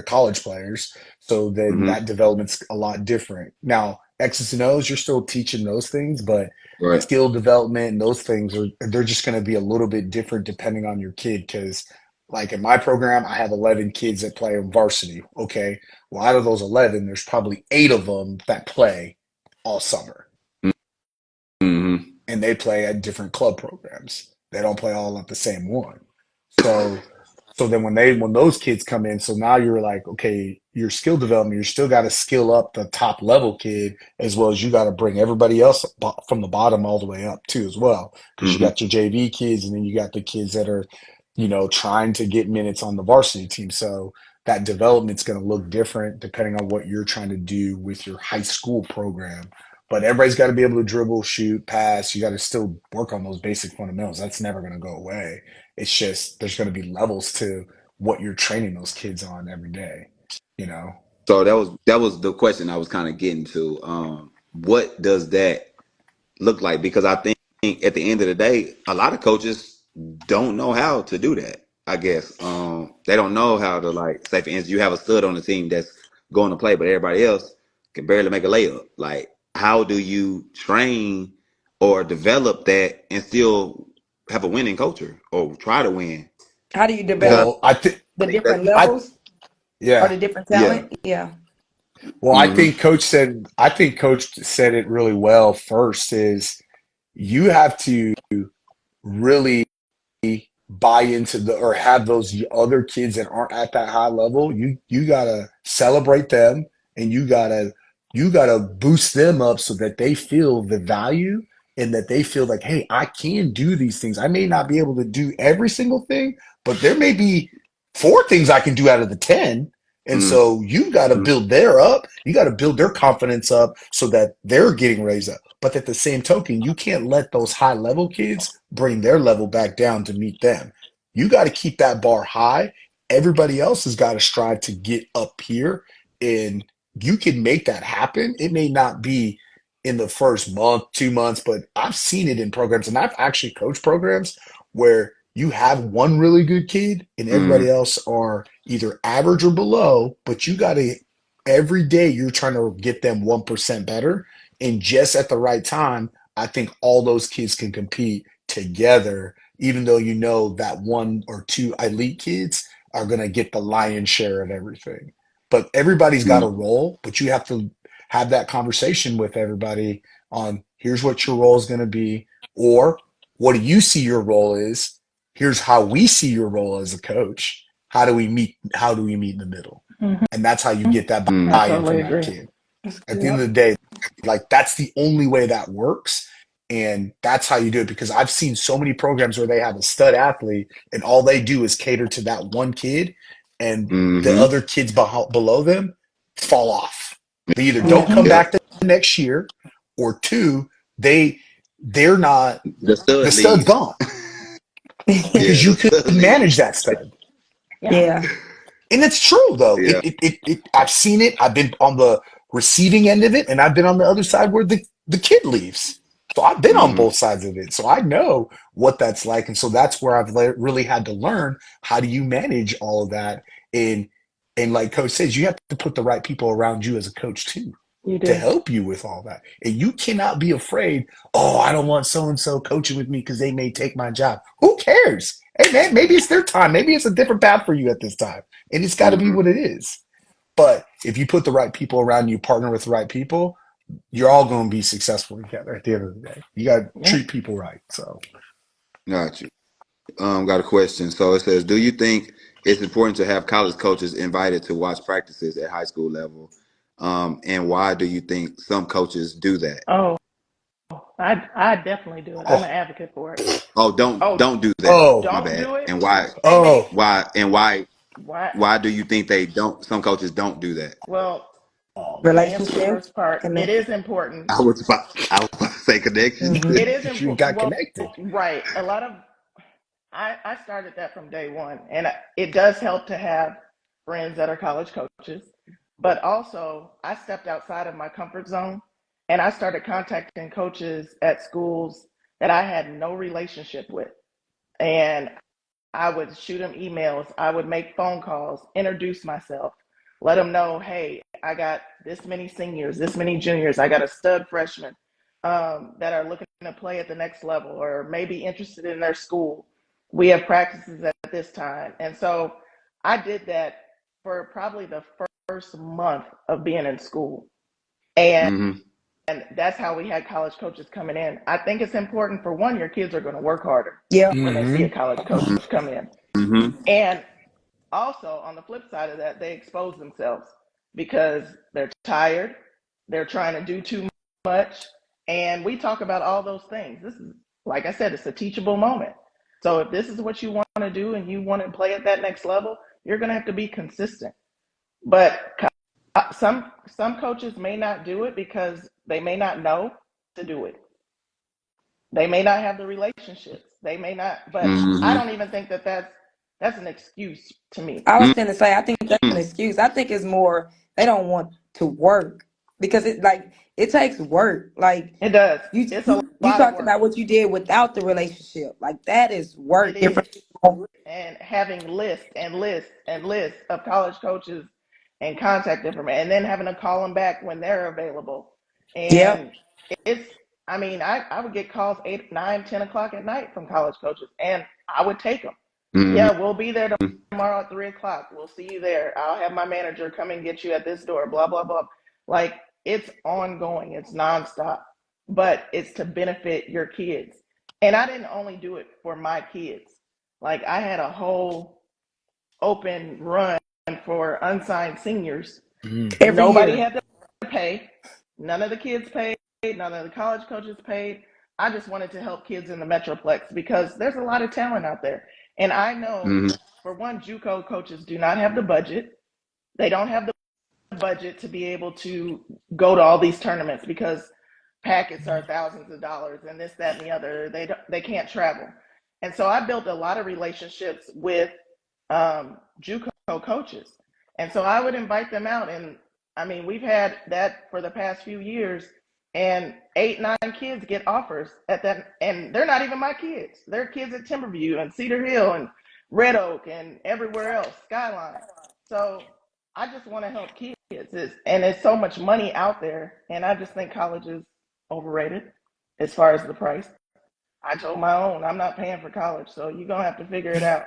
college players. So then Hmm. that development's a lot different. Now, X's and O's, you're still teaching those things, but Right. skill development and those things they're just going to be a little bit different depending on your kid. Because like in my program, I have 11 kids that play in varsity. Okay, well, out of those 11, there's probably 8 of them that play all summer, Hmm. and they play at different club programs. They don't play all at the same one. So then when those kids come in, so now you're like, okay, your skill development, you still got to skill up the top level kid, as well as you got to bring everybody else from the bottom all the way up too as well, because you Hmm. got your JV kids, and then you got the kids that are, trying to get minutes on the varsity team. So that development's going to look different depending on what you're trying to do with your high school program. But everybody's got to be able to dribble, shoot, pass. You got to still work on those basic fundamentals. That's never going to go away. It's just there's going to be levels to what you're training those kids on every day, you know? So that was the question I was kind of getting to. What does that look like? Because I think at the end of the day, a lot of coaches don't know how to do that. I guess they don't know how to, like, say for instance, you have a stud on the team that's going to play, but everybody else can barely make a layup. Like, how do you train or develop that and still have a winning culture or try to win? How do you Because develop Well, I think, the I think that's different I, levels or yeah. the different yeah. talent? Yeah. Well, Hmm. I think coach said it really well first is you have to really buy into the or have those other kids that aren't at that high level. You gotta celebrate them, and you gotta boost them up so that they feel the value, and that they feel like, hey, I can do these things. I may not be able to do every single thing, but there may be 4 things I can do out of the 10. And Hmm. so you got to build their up. You got to build their confidence up so that they're getting raised up. But at the same token, you can't let those high level kids bring their level back down to meet them. You got to keep that bar high. Everybody else has got to strive to get up here, and you can make that happen. It may not be in the first month, 2 months, but I've seen it in programs, and I've actually coached programs where you have one really good kid and Hmm. everybody else are either average or below, but you got to every day you're trying to get them 1% better. And just at the right time, I think all those kids can compete together, even though you know that one or two elite kids are going to get the lion's share of everything. But everybody's got a Hmm. role, but you have to have that conversation with everybody on here's what your role is going to be, or what do you see your role is? Here's how we see your role as a coach. How do we meet in the middle? Mhm. And that's how you get that I Hmm. buy-in totally from that agree. kid. That's At the end good. of the day, like that's the only way that works. And that's how you do it, because I've seen so many programs where they have a stud athlete and all they do is cater to that one kid, and the Hmm. other kids below them fall off. They either don't Yeah. come Hmm. Yep. back the next year, or two, they're not, The the stud stud's leaves. gone Yeah, because the you couldn't stud manage leaves. that stud. Yeah. Yeah. And it's true though. Yeah. I've seen it. I've been on the receiving end of it, and I've been on the other side where the kid leaves. So I've been on Hmm. both sides of it. So I know what that's like. And so that's where I've really had to learn how do you manage all of that. And and like coach says, you have to put the right people around you as a coach too, You to do. help you with all that. And you cannot be afraid, oh, I don't want so and so coaching with me because they may take my job. Who cares? Hey man, maybe it's their time. Maybe it's a different path for you at this time. And it's got to be Hmm. what it is. But if you put the right people around you, partner with the right people, you're all going to be successful together at the end of the day. You got to Yeah. treat people right. So, Got you. got a question. So it says, do you think it's important to have college coaches invited to watch practices at high school level? And why do you think some coaches do that? Oh, I definitely do it. I'm Oh, an advocate for it. Oh, don't Oh, don't do that. oh, My don't bad. do it. And why They may. oh, why and why Why? why do you think they don't? Some coaches don't do that. Well, oh to answer the Relationships, first part, it connect. is important. I was about to say connections. Mm-hmm. It is you important. got Well, connected. right. A lot of I started that from day one, and it does help to have friends that are college coaches. But also, I stepped outside of my comfort zone, and I started contacting coaches at schools that I had no relationship with, and I would shoot them emails. I would make phone calls, introduce myself, let them know, hey, I got this many seniors, this many juniors. I got a stud freshman that are looking to play at the next level or maybe interested in their school. We have practices at this time. And so I did that for probably the first month of being in school. And Mm-hmm. that's how we had college coaches coming in. I think it's important for one, your kids are going to work harder Yep. when they see a Mm-hmm. college coach come in. Mm-hmm. And also, on the flip side of that, they expose themselves because they're tired, they're trying to do too much. And we talk about all those things. This is, like I said, it's a teachable moment. So if this is what you want to do and you want to play at that next level, you're going to have to be consistent. But some coaches may not do it because they may not know to do it. They may not have the relationships. They may not, but I Mm-hmm. don't even think that that's an excuse to me. I was going to say, I think that's an excuse. I think it's more they don't want to work because it takes work. Like It does. you It's a you lot of talked work. about what you did without the relationship. Like that is It work. is. Different. And having lists and lists and lists of college coaches and contact information, and then having to call them back when they're available. Yep. And it's, I mean, I would get calls 8, 9, 10 o'clock at night from college coaches, and I would take them. Mm-hmm. Yeah, we'll be there tomorrow at 3 o'clock. We'll see you there. I'll have my manager come and get you at this door, blah, blah, blah. Like it's ongoing, it's nonstop, but it's to benefit your kids. And I didn't only do it for my kids. Like I had a whole open run for unsigned seniors. Mm-hmm. Every Nobody year. had to pay. None of the kids paid. None of the college coaches paid. I just wanted to help kids in the Metroplex because there's a lot of talent out there. And I know, Mm-hmm. for one, JUCO coaches do not have the budget. They don't have the budget to be able to go to all these tournaments because packets are thousands of dollars and this, that, and the other. They can't travel. And so I built a lot of relationships with JUCO coaches. And so I would invite them out. And I mean, we've had that for the past few years, and 8, 9 kids get offers at that. And they're not even my kids. They're kids at Timberview and Cedar Hill and Red Oak and everywhere else, Skyline. So I just want to help kids. And there's so much money out there. And I just think college is overrated as far as the price. I told my own, I'm not paying for college, so you're gonna have to figure it out.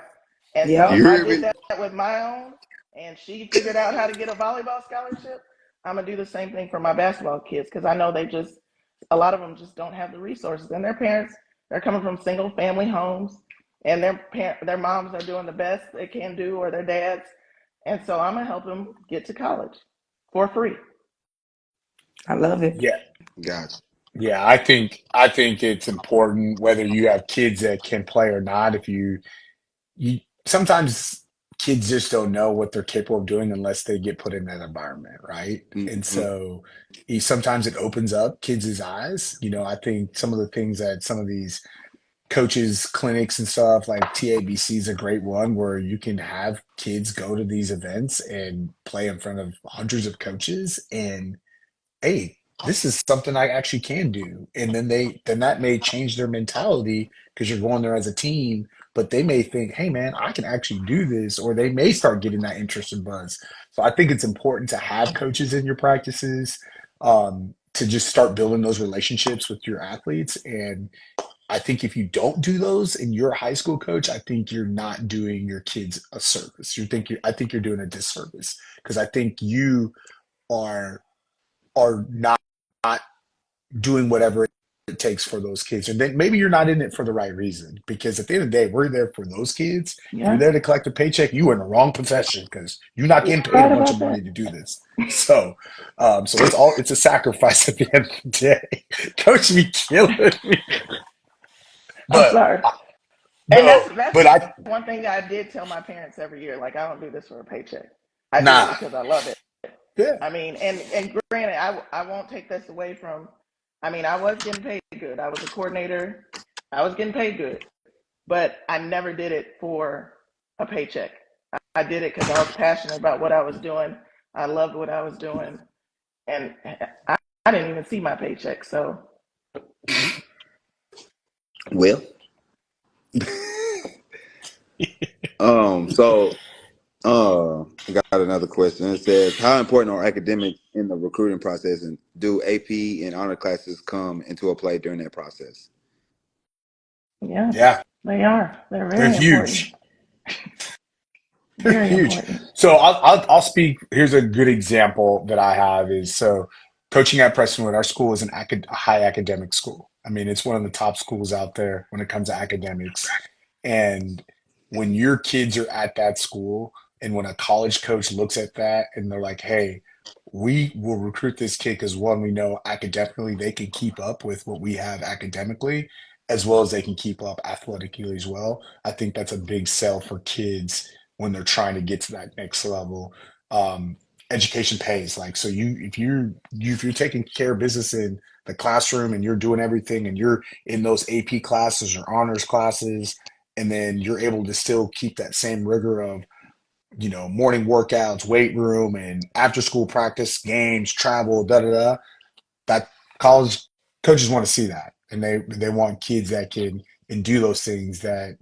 And so You if Yep. I hear did me? that with my own and she figured out how to get a volleyball scholarship, I'm gonna do the same thing for my basketball kids because I know a lot of them just don't have the resources. And their parents, they're coming from single family homes and their moms are doing the best they can do or their dads. And so I'm gonna help them get to college for free. I love it. Yeah. Gotcha. Yeah, I think it's important whether you have kids that can play or not. If you sometimes kids just don't know what they're capable of doing unless they get put in that environment, right? And Mm-hmm. so sometimes it opens up kids' eyes. I think some of the things that some of these coaches clinics and stuff like TABC is a great one where you can have kids go to these events and play in front of hundreds of coaches and hey, this is something I actually can do. And then that may change their mentality because you're going there as a team, but they may think, hey man, I can actually do this, or they may start getting that interest and buzz. So I think it's important to have coaches in your practices, to just start building those relationships with your athletes. And I think if you don't do those and you're a high school coach, I think you're not doing your kids a service. I think you're doing a disservice because I think you are not doing whatever it takes for those kids. And then maybe you're not in it for the right reason, because at the end of the day, we're there for those kids. If you're Yeah, there to collect a paycheck, you are in the wrong profession, because you're not you're getting paid a right bunch about of that. money to do this. So, it's a sacrifice at the end of the day. Coach be killing me, I'm but sorry. And no, that's but I one thing that I did tell my parents every year. Like, I don't do this for a paycheck. I do it nah, because I love it. yeah, I mean, and granted, I won't take this away from. I mean, I was getting paid good. I was a coordinator. I was getting paid good, but I never did it for a paycheck. I did it because I was passionate about what I was doing. I loved what I was doing, and I didn't even see my paycheck. So Well, so I got another question. It says, how important are academics in the recruiting process, and do AP and honor classes come into a play during that process? yes, yeah, they are. They're they're very important. huge. They're Very huge. important. So I'll speak. Here's a good example that I have is, so coaching at Prestonwood. Our school is a high academic school. I mean, it's one of the top schools out there when it comes to academics. And when your kids are at that school, and when a college coach looks at that and they're like, "Hey, we will recruit this kid because, one, we know academically they can keep up with what we have academically, as well as they can keep up athletically as well." I think that's a big sell for kids when they're trying to get to that next level. Um, Education pays. Like, so if you're taking care of business in the classroom, and you're doing everything, and you're in those AP classes or honors classes, and then you're able to still keep that same rigor of, morning workouts, weight room, and after school practice, games, travel, da da da, that college coaches want to see that, and they want kids that can do those things, that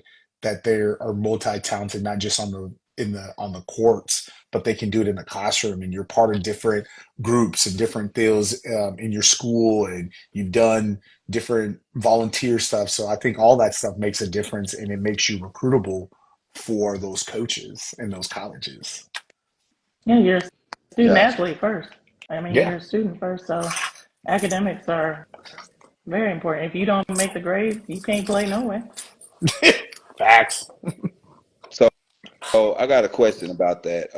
they are multi-talented, not just on the courts, but they can do it in the classroom, and you're part of different groups and different things in your school, and you've done different volunteer stuff. So I think all that stuff makes a difference, and it makes you recruitable for those coaches in those colleges. Yeah, you're a student Gotcha. athlete first. I mean, Yeah. you're a student first, so academics are very important. If you don't make the grade, you can't play no way. Facts. So, I got a question about that.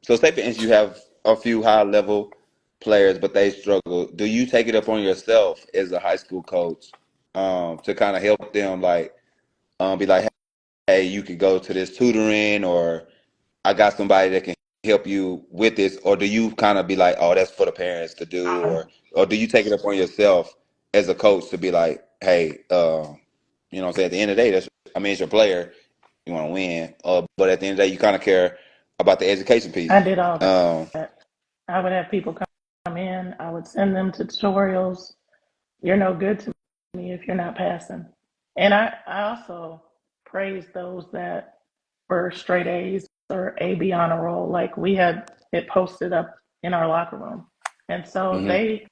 So say for instance you have a few high level players, but they struggle. Do you take it upon yourself as a high school coach, to kind of help them, like, be like, hey, you could go to this tutoring, or I got somebody that can help you with this, or do you kind of be like, oh, that's for the parents to do, or do you take it upon yourself as a coach to be like, hey, you know what I'm saying? At the end of the day, it's your player, you want to win, but at the end of the day, you kind of care about the education piece. I did all Um, that. I would have people come in. I would send them to tutorials. You're no good to me if you're not passing. And I also praise those that were straight A's or A B honor roll. Like, we had it posted up in our locker room. And so mhm,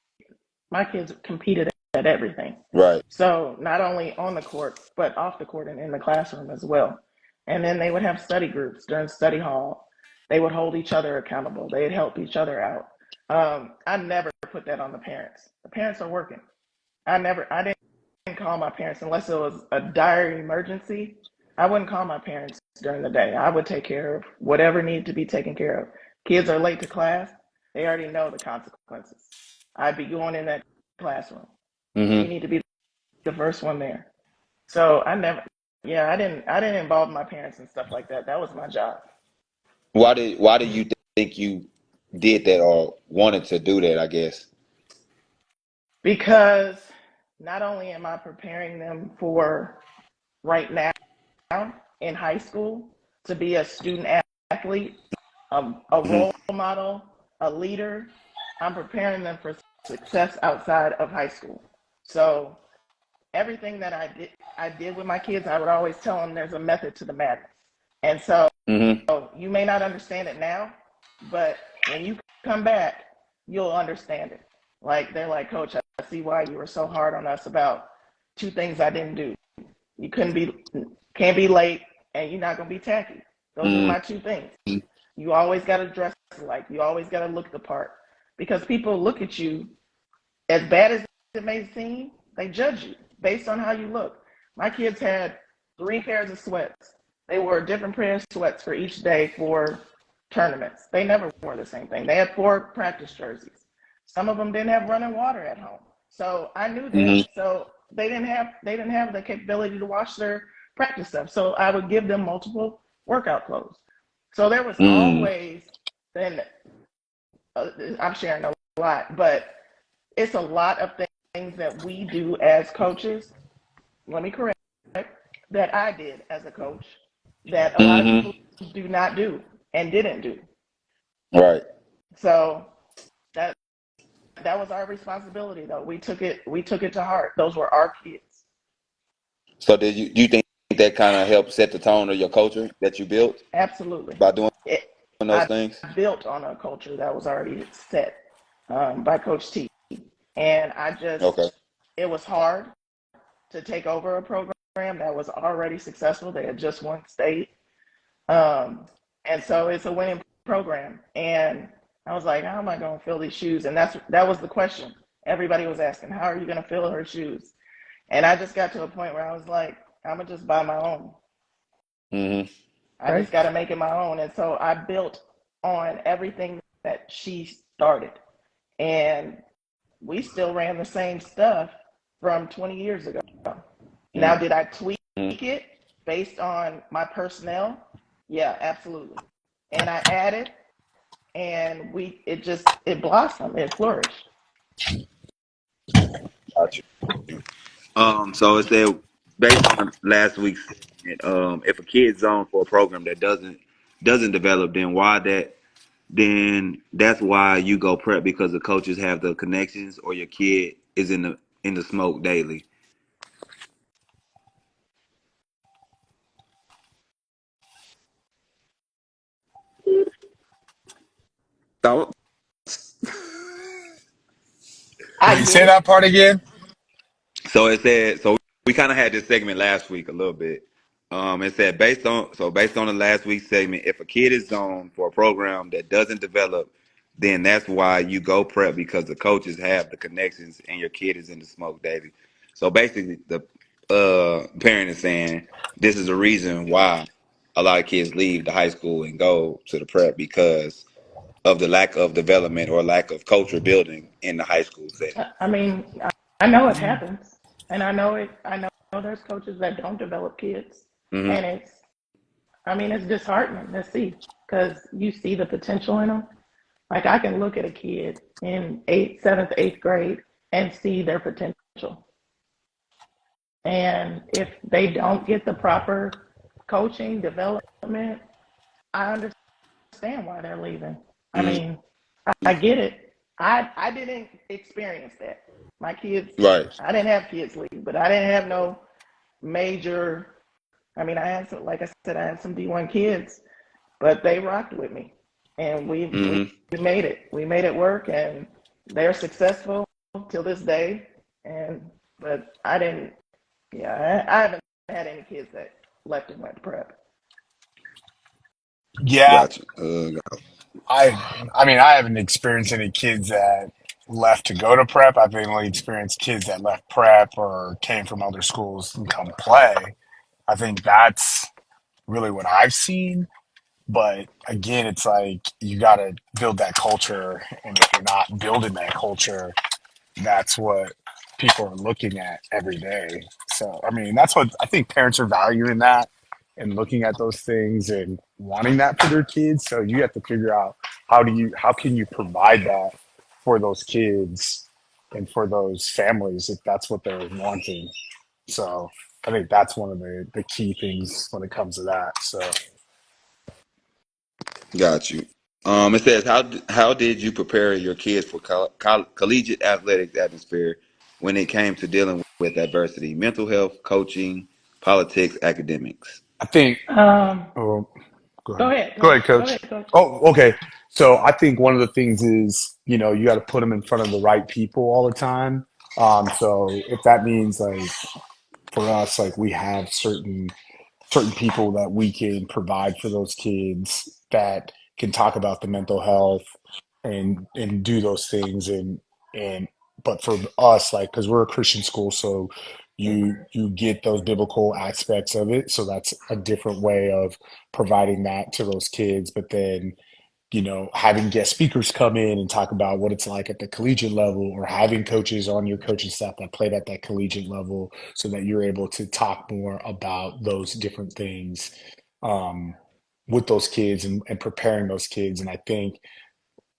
my kids competed at everything. right. So not only on the court, but off the court and in the classroom as well. And then they would have study groups during study hall. They would hold each other accountable. They'd help each other out. I never put that on the parents. The parents are working. I didn't call my parents unless it was a dire emergency. I wouldn't call my parents during the day. I would take care of whatever needed to be taken care of. Kids are late to class. They already know the consequences. I'd be going in that classroom. You Hmm. need to be the first one there. So I never, yeah, I didn't involve my parents and stuff like that. That was my job. Why do you think you did that or wanted to do that? I guess. Because not only am I preparing them for right now in high school to be a student athlete, a Hmm. role model, a leader, I'm preparing them for success outside of high school. So everything that I did with my kids, I would always tell them there's a method to the madness. And so Hmm. you may not understand it now, but when you come back, you'll understand it. Like, they're like, Coach, I see why you were so hard on us about two things I didn't do. You can't be late, and you're not gonna be tacky. Those are Hmm. my two things. You always gotta dress like, you always gotta look the part, because people look at you, as bad as it may seem. They judge you based on how you look. My kids had 3 pairs of sweats. They wore different pairs of sweats for each day for tournaments. They never wore the same thing. They had 4 practice jerseys. Some of them didn't have running water at home. So I knew Mm-hmm. that. So they didn't have the capability to wash their practice stuff. So I would give them multiple workout clothes. So there was Mm. always, and I'm sharing a lot, but it's a lot of things that we do as coaches. Let me correct that I did as a coach that a lot of Mm-hmm. people do not do and didn't do. Right. So that that was our responsibility though. We took it to heart. Those were our kids. So did you do you think that kind of helped set the tone of your culture that you built Absolutely. by doing It, those I things? built on a culture that was already set by Coach T. And Okay. it was hard to take over a program that was already successful. They had just won state. Um, and so it's a winning program. And I was like, how am I going to fill these shoes? And that was the question. Everybody was asking, how are you going to fill her shoes? And I just got to a point where I was like, I'm going to just buy my own. Mm-hmm. I Right. just got to make it my own. And so I built on everything that she started. And we still ran the same stuff from 20 years ago. Now, did I tweak Mm-hmm. it based on my personnel? Yeah, absolutely. And I added, and it blossomed, it flourished. Gotcha. So it said based on last week's segment, if a kid's zoned for a program that doesn't develop, then that's why you go prep because the coaches have the connections or your kid is in the smoke daily. So I Wait, get say it. that part again. so we kind of had this segment last week a little bit. It said based on the last week's segment, if a kid is zoned for a program that doesn't develop, then that's why you go prep because the coaches have the connections and your kid is in the smoke daily. So basically, the parent is saying this is the reason why a lot of kids leave the high school and go to the prep because of the lack of development or lack of culture building in the high school setting. I mean, I know it happens, and I know it. I know there's coaches that don't develop kids, Mm-hmm. and it's disheartening to see because you see the potential in them. Like I can look at a kid in seventh, eighth grade and see their potential. And if they don't get the proper coaching, development, I understand why they're leaving. I Mm-hmm. mean, I get it. I didn't experience that. My kids, Right. I didn't have kids leave, but I didn't have no major. I mean, I had some, like I said, I had some D1 kids, but they rocked with me, and we Mm-hmm. made it. We made it work, and they're successful till this day. But I didn't. Yeah, I haven't had any kids that left and went to prep. Yeah, Gotcha. I I mean I haven't experienced any kids that left to go to prep. I've only experienced kids that left prep or came from other schools and come play. I think that's really what I've seen. But again, it's like you got to build that culture, and if you're not building that culture, that's what people are looking at every day. So, I mean, that's what I think parents are valuing that and looking at those things and wanting that for their kids. So you have to figure out how can you provide that for those kids and for those families if that's what they're wanting. So I think that's one of the key things when it comes to that. So Got you. It says how did you prepare your kids for collegiate athletics atmosphere when it came to dealing with adversity, mental health, coaching, politics, academics? I think, Um, oh, go Go ahead. ahead. Go Go, ahead, go coach. ahead, coach. Oh, okay. So I think one of the things is, you got to put them in front of the right people all the time. So if that means like for us, like we have certain people that we can provide for those kids that can talk about the mental health and do those things and but for us, like, because we're a Christian school, so you get those biblical aspects of it. So that's a different way of providing that to those kids. But then, having guest speakers come in and talk about what it's like at the collegiate level, or having coaches on your coaching staff that played at that collegiate level, so that you're able to talk more about those different things um, with those kids, and preparing those kids. And I think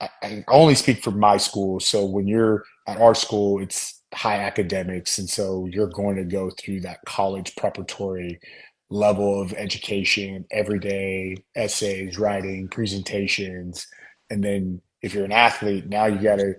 I only speak for my school. So when you're at our school, it's high academics. And so you're going to go through that college preparatory level of education, everyday essays, writing, presentations. And then if you're an athlete, now you got to,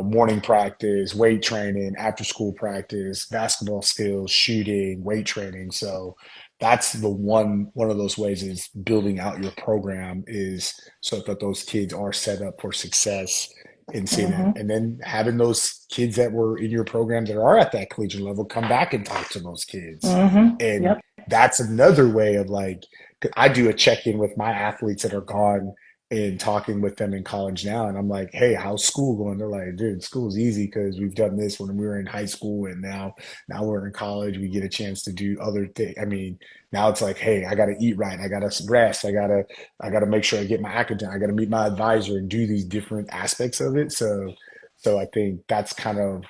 morning practice, weight training, after school practice, basketball skills, shooting, weight training. So that's the one of those ways is building out your program is so that those kids are set up for success in seeing it. Mm-hmm. And then having those kids that were in your program that are at that collegiate level come back and talk to those kids. Mm-hmm. And Yep. that's another way of like, I do a check in with my athletes that are gone and talking with them in college now. And I'm like, hey, how's school going? They're like, dude, school's easy because we've done this when we were in high school. And now we're in college. We get a chance to do other things. I mean, now it's like, hey, I got to eat right. I got to rest. I got to make sure I get my academic. I got to meet my advisor and do these different aspects of it. So I think that's kind of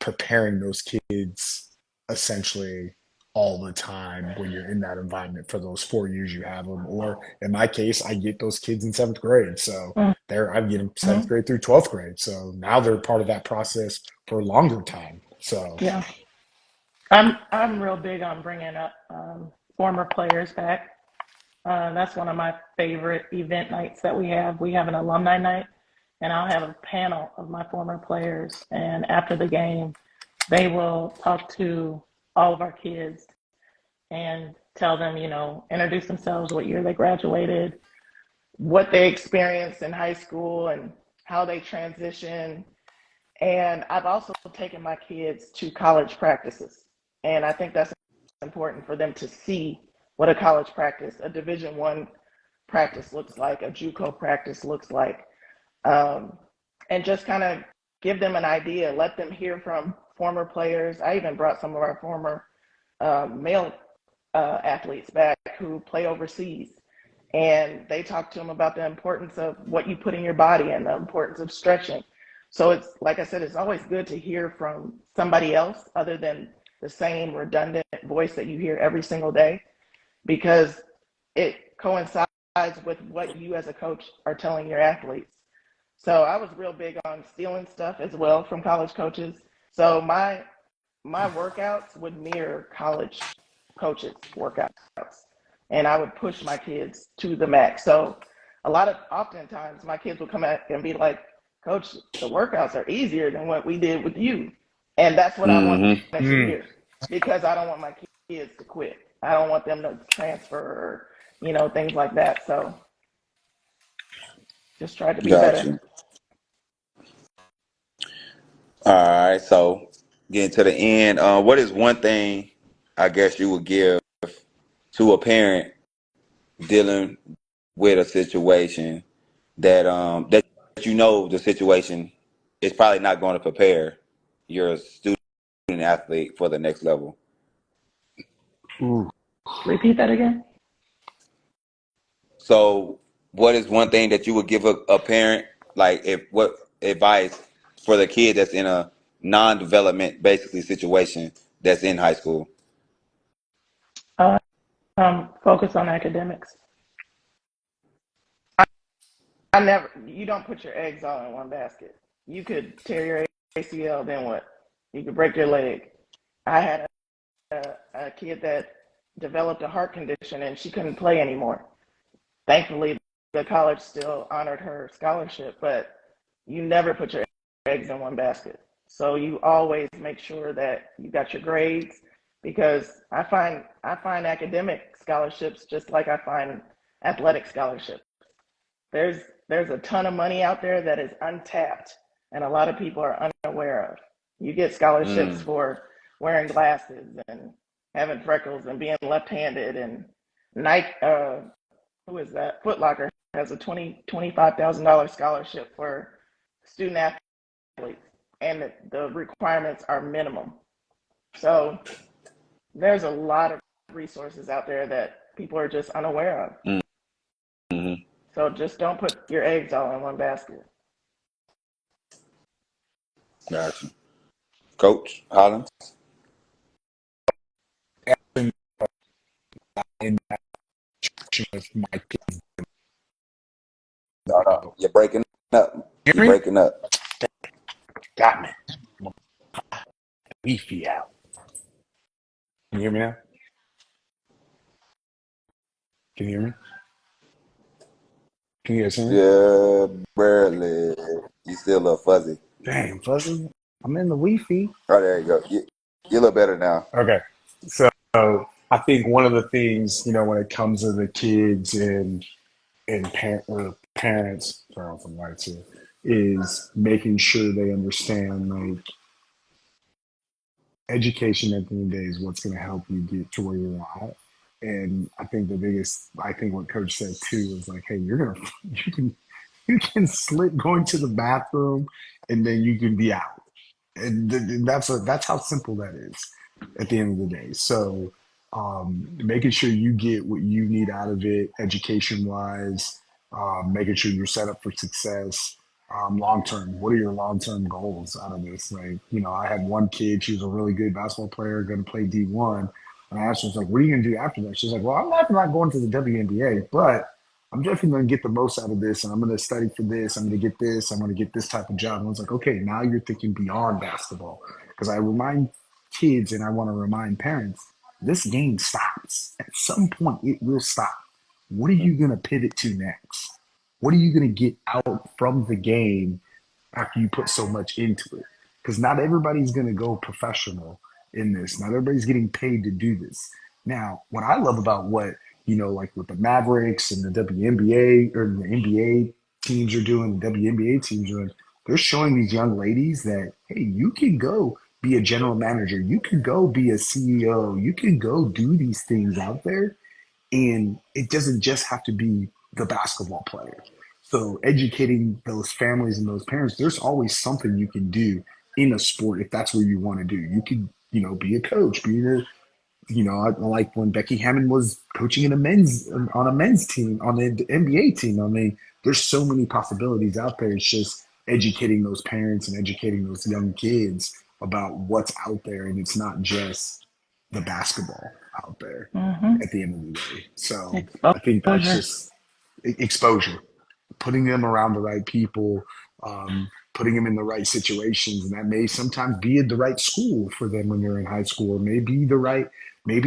preparing those kids essentially all the time when you're in that environment for those 4 years you have them. Or in my case, I get those kids in seventh grade. So I get them seventh Mm-hmm. grade through 12th grade. So now they're part of that process for a longer time. So Yeah. I'm real big on bringing up former players back. That's one of my favorite event nights that we have. We have an alumni night, and I'll have a panel of my former players. And after the game, they will talk to all of our kids and tell them, introduce themselves, what year they graduated, what they experienced in high school, and how they transitioned. And I've also taken my kids to college practices. And I think that's important for them to see what a college practice, a Division I practice looks like, a JUCO practice looks like, and just kind of give them an idea, let them hear from former players. I even brought some of our former male athletes back who play overseas. And they talk to them about the importance of what you put in your body and the importance of stretching. So it's, like I said, it's always good to hear from somebody else other than the same redundant voice that you hear every single day, because it coincides with what you as a coach are telling your athletes. So I was real big on stealing stuff as well from college coaches. So my workouts would mirror college coaches' workouts, and I would push my kids to the max. So oftentimes my kids would come out and be like, Coach, the workouts are easier than what we did with you. And that's what I want Mm-hmm. them to hear, because I don't want my kids to quit. I don't want them to transfer or, things like that. So just try to be better. Gotcha. All right. So getting to the end, what is one thing I guess you would give to a parent dealing with a situation that the situation is probably not going to prepare your student athlete for the next level? ooh, Repeat that again. So what is one thing that you would give a parent, like what advice for the kid that's in a non-development basically situation that's in high school? Uh, focus on academics. You don't put your eggs all in one basket. You could tear your ACL, then what? You could break your leg. I had a kid that developed a heart condition and she couldn't play anymore. Thankfully, the college still honored her scholarship, but you never put your eggs in one basket. So you always make sure that you got your grades, because I find academic scholarships just like I find athletic scholarships. There's a ton of money out there that is untapped and a lot of people are unaware of. You get scholarships Mm. for wearing glasses and having freckles and being left-handed, and Nike who is that? Foot Locker has a $25,000 scholarship for student athletes. and the requirements are minimum. So there's a lot of resources out there that people are just unaware of. Mm-hmm. So just don't put your eggs all in one basket. Gotcha. Coach Hollins? In that with my kids. No. You're breaking up. Hear You're me? breaking up. Got me. Beefy out. Can you hear me now? Can you hear me? Can you guys hear me? Yeah, barely. You still a little fuzzy. Damn, fuzzy. I'm in the Wi-Fi. Oh, there you go. You're a little better now. Okay. So I think one of the things, when it comes to the kids and parents, turn on some lights here, is making sure they understand like education at the end of the day is what's going to help you get to where you're at. And I think what Coach said too is like, hey, you can slip going to the bathroom, and then you can be out. And that's how simple that is at the end of the day. So making sure you get what you need out of it, education wise, making sure you're set up for success. Long term, what are your long term goals out of this? Like, I had one kid, she was a really good basketball player, going to play D1. And I asked her, I was like, what are you going to do after that? She's like, well, I'm not going to the WNBA, but I'm definitely going to get the most out of this, and I'm going to study for this. I'm going to get this. I'm going to get this type of job. And I was like, okay, now you're thinking beyond basketball. Because I remind kids and I want to remind parents, this game stops. At some point, it will stop. What are you going to pivot to next? What are you going to get out from the game after you put so much into it? Because not everybody's going to go professional in this. Not everybody's getting paid to do this. Now, what I love about like with the Mavericks and the WNBA or the NBA teams are doing, the WNBA teams are doing, they're showing these young ladies that, hey, you can go be a general manager. You can go be a CEO. You can go do these things out there. And it doesn't just have to be the basketball player. So educating those families and those parents, there's always something you can do in a sport if that's what you want to do. You could, be a coach, I like when Becky Hammond was coaching on a men's team, on the NBA team. I mean, there's so many possibilities out there. It's just educating those parents and educating those young kids about what's out there. And it's not just the basketball out there Mm-hmm. at the end of the day. So I think that's Exposure. just exposure, putting them around the right people, putting them in the right situations, and that may sometimes be at the right school for them when they're in high school, or maybe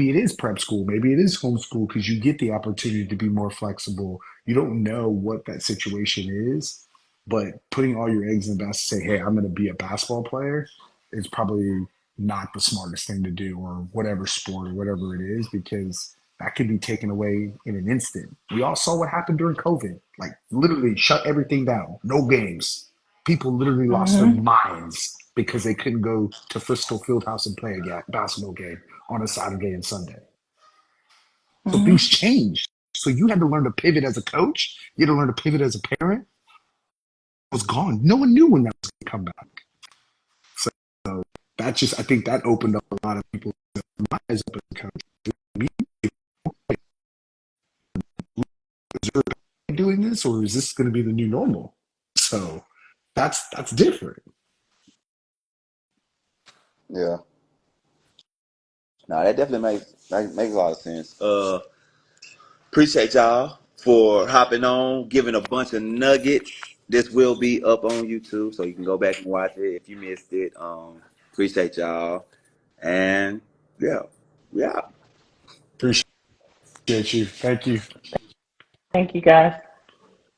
it is prep school, maybe it is homeschool because you get the opportunity to be more flexible. You don't know what that situation is, but putting all your eggs in the basket, say, hey, I'm going to be a basketball player, is probably not the smartest thing to do, or whatever sport or whatever it is, because that could be taken away in an instant. We all saw what happened during COVID. Like literally shut everything down. No games. People literally lost their Mm-hmm. minds because they couldn't go to Frisco Fieldhouse and play a basketball game on a Saturday and Sunday. So Mm-hmm. things changed. So you had to learn to pivot as a coach. You had to learn to pivot as a parent. It was gone. No one knew when that was going to come back. So I think that opened up a lot of people's eyes up as a coach. Is there doing this, or is this going to be the new normal? So that's different. Yeah. No, that definitely makes a lot of sense. Appreciate y'all for hopping on, giving a bunch of nuggets. This will be up on YouTube, so you can go back and watch it if you missed it. Appreciate y'all, and yeah, yeah. Appreciate you. Thank you. Thank you, guys.